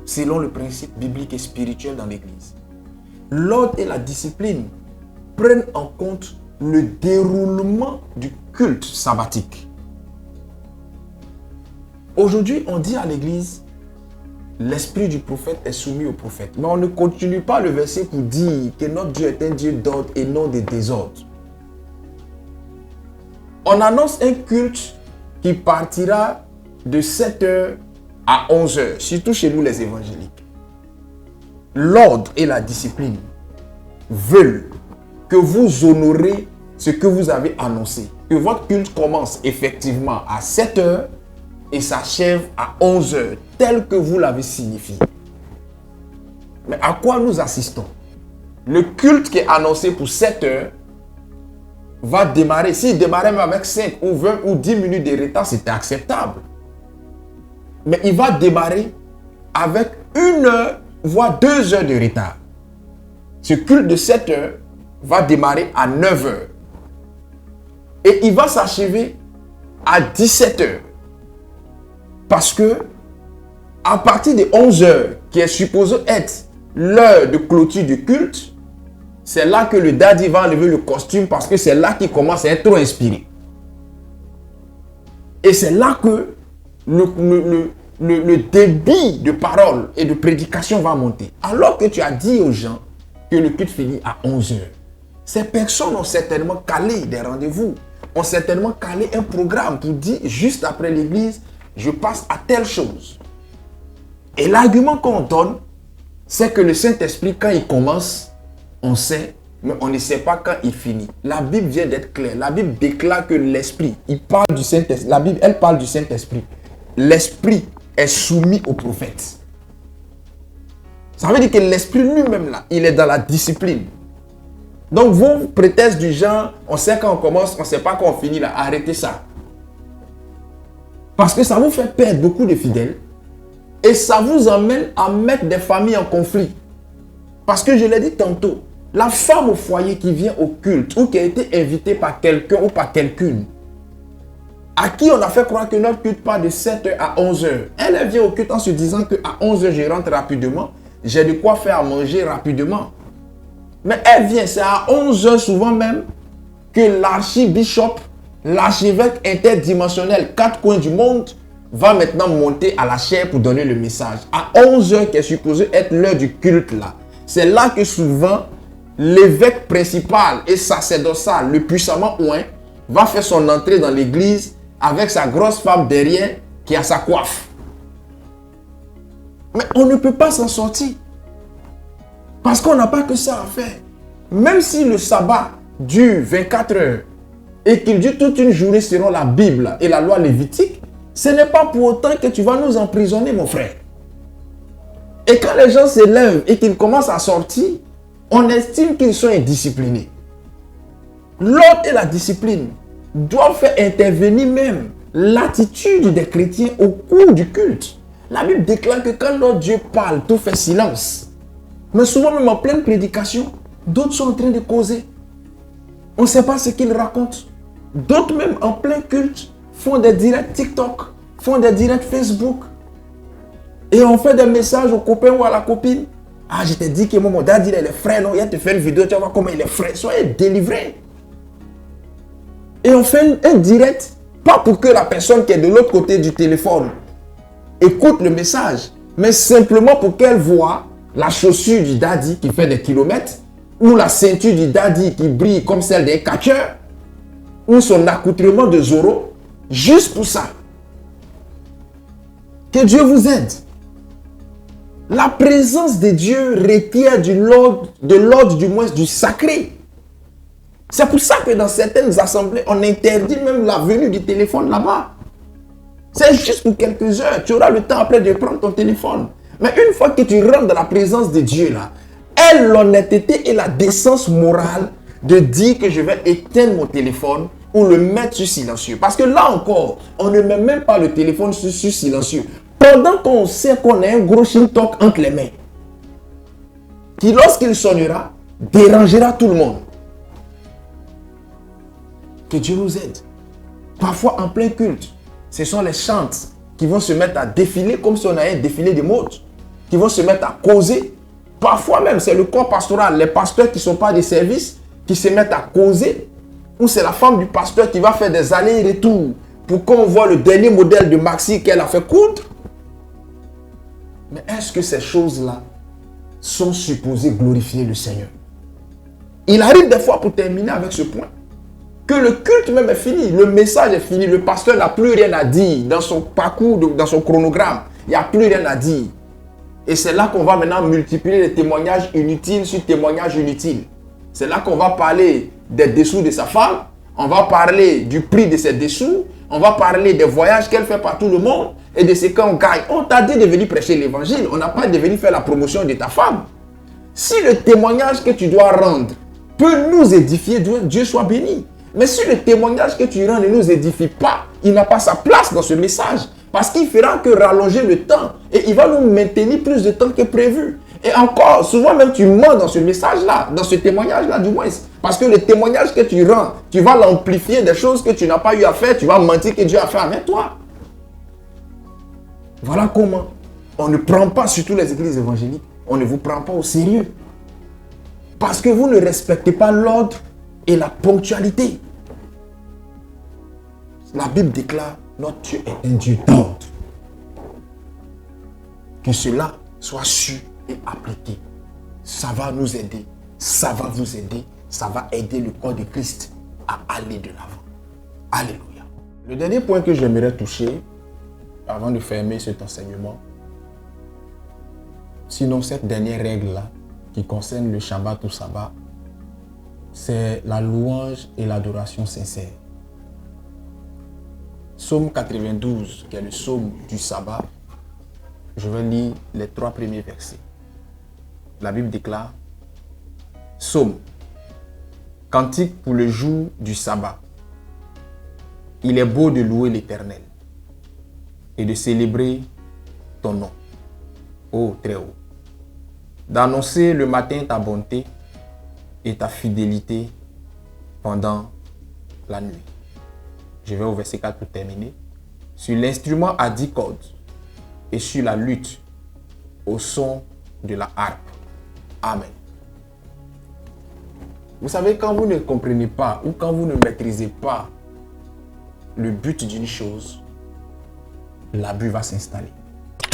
selon le principe biblique et spirituel dans l'Église. L'ordre et la discipline prennent en compte le déroulement du culte sabbatique. Aujourd'hui, on dit à l'Église, l'esprit du prophète est soumis au prophète. Mais on ne continue pas le verset pour dire que notre Dieu est un Dieu d'ordre et non de désordre. On annonce un culte qui partira de 7h à 11h, surtout chez nous les évangéliques. L'ordre et la discipline veulent que vous honorez ce que vous avez annoncé. Que votre culte commence effectivement à 7h et s'achève à 11h, tel que vous l'avez signifié. Mais à quoi nous assistons? Le culte qui est annoncé pour 7h va démarrer. S'il démarrait même avec 5 ou 20 ou 10 minutes de retard, c'était acceptable. Mais il va démarrer avec 1 heure, voire 2 heures de retard. Ce culte de 7 heures va démarrer à 9 heures. Et il va s'achever à 17 heures. Parce que, à partir de 11 heures, qui est supposé être l'heure de clôture du culte, c'est là que le daddy va enlever le costume parce que c'est là qu'il commence à être trop inspiré. Et c'est là que le débit de parole et de prédication va monter. Alors que tu as dit aux gens que le culte finit à 11 heures, ces personnes ont certainement calé des rendez-vous, ont certainement calé un programme pour dire juste après l'église, je passe à telle chose. Et l'argument qu'on donne, c'est que le Saint-Esprit, quand il commence, on sait, mais on ne sait pas quand il finit. La Bible vient d'être claire. La Bible déclare que l'Esprit, il parle du Saint-Esprit. La Bible, elle parle du Saint-Esprit. L'Esprit est soumis au prophète. Ça veut dire que l'Esprit lui-même, là, il est dans la discipline. Donc, vos prétextes du genre, on sait quand on commence, on ne sait pas quand on finit, là, arrêtez ça. Parce que ça vous fait perdre beaucoup de fidèles et ça vous emmène à mettre des familles en conflit. Parce que je l'ai dit tantôt, la femme au foyer qui vient au culte ou qui a été invitée par quelqu'un ou par quelqu'une, à qui on a fait croire que notre culte part de 7h à 11h. Elle vient au culte en se disant qu'à 11h, je rentre rapidement, j'ai de quoi faire à manger rapidement. Mais elle vient, c'est à 11h souvent même que l'archibishop, l'archevêque interdimensionnel, 4 coins du monde, va maintenant monter à la chaire pour donner le message. À 11h qui est supposé être l'heure du culte là. C'est là que souvent, l'évêque principal et sacerdotal, le puissamment oint, va faire son entrée dans l'église avec sa grosse femme derrière qui a sa coiffe. Mais on ne peut pas s'en sortir. Parce qu'on n'a pas que ça à faire. Même si le sabbat dure 24 heures et qu'il dure toute une journée selon la Bible et la loi lévitique, ce n'est pas pour autant que tu vas nous emprisonner, mon frère. Et quand les gens se lèvent et qu'ils commencent à sortir, on estime qu'ils sont indisciplinés. L'ordre et la discipline doivent faire intervenir même l'attitude des chrétiens au cours du culte. La Bible déclare que quand notre Dieu parle, tout fait silence. Mais souvent même en pleine prédication, d'autres sont en train de causer. On ne sait pas ce qu'ils racontent. D'autres même en plein culte font des directs TikTok, font des directs Facebook. Et on fait des messages aux copains ou à la copine. Ah, je t'ai dit que mon dad il est frère, non, il te fait une vidéo, tu vas voir comment il est frère. Soyez délivrés. Et on fait un direct, pas pour que la personne qui est de l'autre côté du téléphone écoute le message, mais simplement pour qu'elle voit la chaussure du daddy qui fait des kilomètres, ou la ceinture du daddy qui brille comme celle d'un catcheur, ou son accoutrement de Zorro, juste pour ça. Que Dieu vous aide. La présence de Dieu requiert de l'ordre du moins du sacré. C'est pour ça que dans certaines assemblées, on interdit même la venue du téléphone là-bas. C'est juste pour quelques heures. Tu auras le temps après de prendre ton téléphone. Mais une fois que tu rentres dans la présence de Dieu là, aie l'honnêteté et la décence morale de dire que je vais éteindre mon téléphone ou le mettre sur silencieux. Parce que là encore, on ne met même pas le téléphone sur silencieux. Pendant qu'on sait qu'on a un gros talk entre les mains, qui lorsqu'il sonnera, dérangera tout le monde. Que Dieu nous aide. Parfois en plein culte, ce sont les chantes qui vont se mettre à défiler comme si on avait un défilé de mode, qui vont se mettre à causer. Parfois même, c'est le corps pastoral, les pasteurs qui ne sont pas des services, qui se mettent à causer, ou c'est la femme du pasteur qui va faire des allers-retours pour qu'on voit le dernier modèle de maxi qu'elle a fait coudre. Mais est-ce que ces choses-là sont supposées glorifier le Seigneur? Il arrive des fois, pour terminer avec ce point, que le culte même est fini, le message est fini, le pasteur n'a plus rien à dire dans son parcours, dans son chronogramme. Il n'y a plus rien à dire. Et c'est là qu'on va maintenant multiplier les témoignages inutiles sur témoignages inutiles. C'est là qu'on va parler des dessous de sa femme, on va parler du prix de ses dessous, on va parler des voyages qu'elle fait par tout le monde et de ce qu'on gagne. On t'a dit de venir prêcher l'évangile, on n'a pas de venir faire la promotion de ta femme. Si le témoignage que tu dois rendre peut nous édifier, Dieu soit béni. Mais si le témoignage que tu rends ne nous édifie pas, il n'a pas sa place dans ce message. Parce qu'il fera que rallonger le temps. Et il va nous maintenir plus de temps que prévu. Et encore, souvent même tu mens dans ce message-là, dans ce témoignage-là du moins. Parce que le témoignage que tu rends, tu vas l'amplifier des choses que tu n'as pas eu à faire. Tu vas mentir que Dieu a fait avec toi. Voilà comment on ne prend pas, surtout les églises évangéliques, on ne vous prend pas au sérieux. Parce que vous ne respectez pas l'ordre et la ponctualité. La Bible déclare, notre Dieu est un Dieu d'ordre. Que cela soit su et appliqué. Ça va nous aider. Ça va vous aider. Ça va aider le corps de Christ à aller de l'avant. Alléluia. Le dernier point que j'aimerais toucher, avant de fermer cet enseignement, sinon cette dernière règle-là, qui concerne le Shabbat ou Sabbat, c'est la louange et l'adoration sincère. Psaume 92, qui est le psaume du sabbat, je vais lire les 3 premiers versets. La Bible déclare, psaume, cantique pour le jour du sabbat. Il est beau de louer l'Éternel et de célébrer ton nom, ô très haut. D'annoncer le matin ta bonté et ta fidélité pendant la nuit. Je vais au verset 4 pour terminer. Sur l'instrument à 10 cordes et sur la lutte au son de la harpe. Amen. Vous savez, quand vous ne comprenez pas ou quand vous ne maîtrisez pas le but d'une chose, l'abus va s'installer.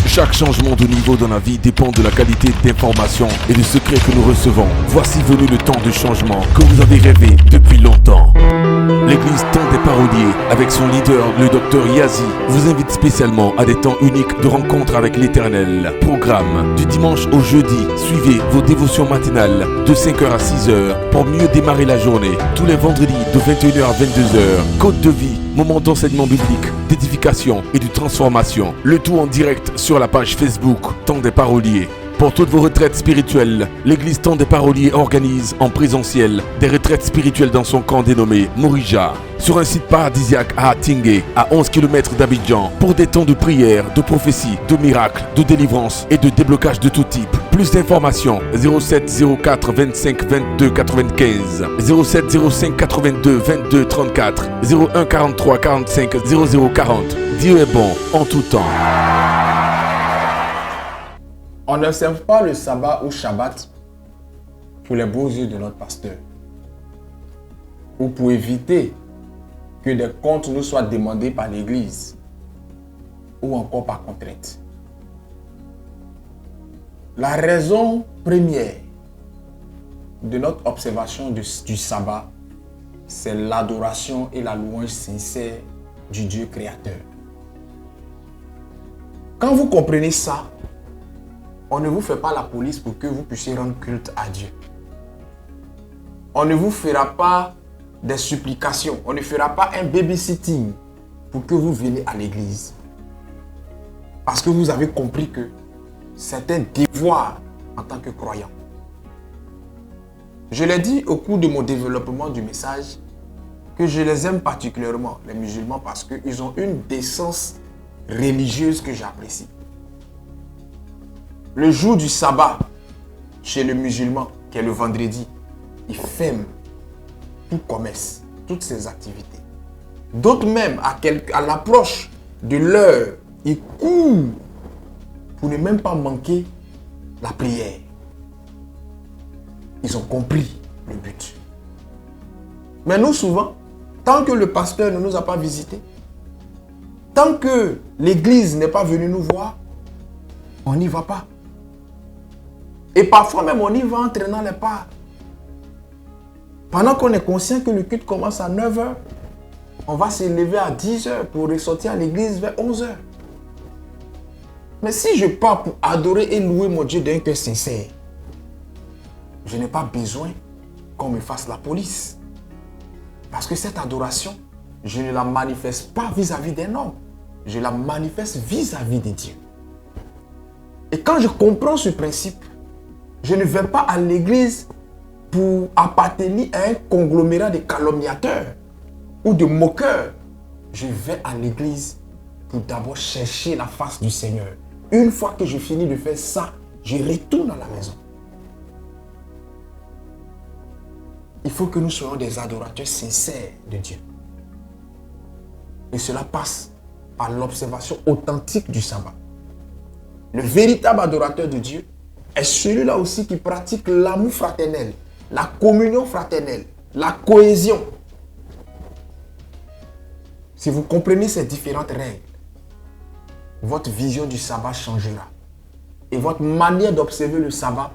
Chaque changement de niveau dans la vie dépend de la qualité d'information et du secret que nous recevons. Voici venu le temps de changement que vous avez rêvé depuis longtemps. L'église Temps des Paroliers, avec son leader, le docteur Yazi, vous invite spécialement à des temps uniques de rencontre avec l'Éternel. Programme du dimanche au jeudi. Suivez vos dévotions matinales de 5h à 6h pour mieux démarrer la journée. Tous les vendredis de 21h à 22h. Côte de vie, moment d'enseignement biblique, d'édification et de transformation. Le tout en direct sur la page Facebook Temps des Paroliers. Pour toutes vos retraites spirituelles, l'église Temps des Paroliers organise en présentiel des retraites spirituelles dans son camp dénommé Morija, sur un site paradisiaque à Atingué, à 11 km d'Abidjan, pour des temps de prière, de prophétie, de miracles, de délivrance et de déblocage de tout type. Plus d'informations 07 04 25 22 95, 07 05 82 22 34, 01 43 45 00 40. Dieu est bon en tout temps. On n'observe pas le sabbat ou Shabbat pour les beaux yeux de notre pasteur ou pour éviter que des comptes nous soient demandés par l'église ou encore par contrainte. La raison première de notre observation du sabbat, c'est l'adoration et la louange sincère du Dieu créateur. Quand vous comprenez ça, on ne vous fait pas la police pour que vous puissiez rendre culte à Dieu. On ne vous fera pas des supplications. On ne fera pas un babysitting pour que vous veniez à l'église. Parce que vous avez compris que c'est un devoir en tant que croyant. Je l'ai dit au cours de mon développement du message que je les aime particulièrement, les musulmans, parce qu'ils ont une décence religieuse que j'apprécie. Le jour du sabbat, chez le musulman, qui est le vendredi, il ferme tout commerce, toutes ses activités. D'autres même, à l'approche de l'heure, ils courent pour ne même pas manquer la prière. Ils ont compris le but. Mais nous, souvent, tant que le pasteur ne nous a pas visités, tant que l'église n'est pas venue nous voir, on n'y va pas. Et parfois même, on y va en traînant les pas. Pendant qu'on est conscient que le culte commence à 9h, on va se lever à 10h pour ressortir à l'église vers 11h. Mais si je pars pour adorer et louer mon Dieu d'un cœur sincère, je n'ai pas besoin qu'on me fasse la police. Parce que cette adoration, je ne la manifeste pas vis-à-vis d'un homme. Je la manifeste vis-à-vis de Dieu. Et quand je comprends ce principe, je ne vais pas à l'église pour appartenir à un conglomérat de calomniateurs ou de moqueurs. Je vais à l'église pour d'abord chercher la face du Seigneur. Une fois que je finis de faire ça, je retourne à la maison. Il faut que nous soyons des adorateurs sincères de Dieu. Et cela passe par l'observation authentique du sabbat. Le véritable adorateur de Dieu est celui-là aussi qui pratique l'amour fraternel, la communion fraternelle, la cohésion. Si vous comprenez ces différentes règles, votre vision du sabbat changera. Et votre manière d'observer le sabbat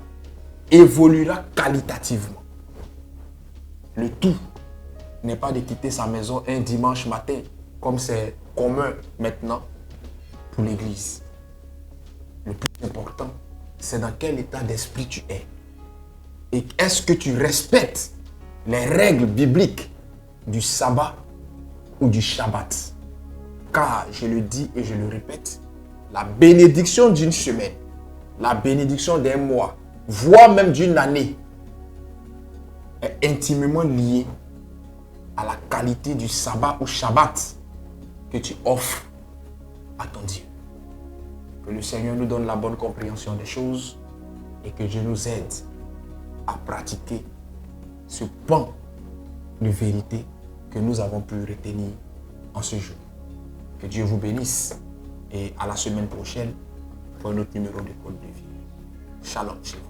évoluera qualitativement. Le tout n'est pas de quitter sa maison un dimanche matin, comme c'est commun maintenant pour l'église. Le plus important, c'est dans quel état d'esprit tu es. Et est-ce que tu respectes les règles bibliques du sabbat ou du Shabbat? Car, je le dis et je le répète, la bénédiction d'une semaine, la bénédiction d'un mois, voire même d'une année, est intimement liée à la qualité du sabbat ou Shabbat que tu offres à ton Dieu. Que le Seigneur nous donne la bonne compréhension des choses et que Dieu nous aide à pratiquer ce pan de vérité que nous avons pu retenir en ce jour. Que Dieu vous bénisse et à la semaine prochaine pour un autre numéro de Côte de Vie. Shalom chez vous.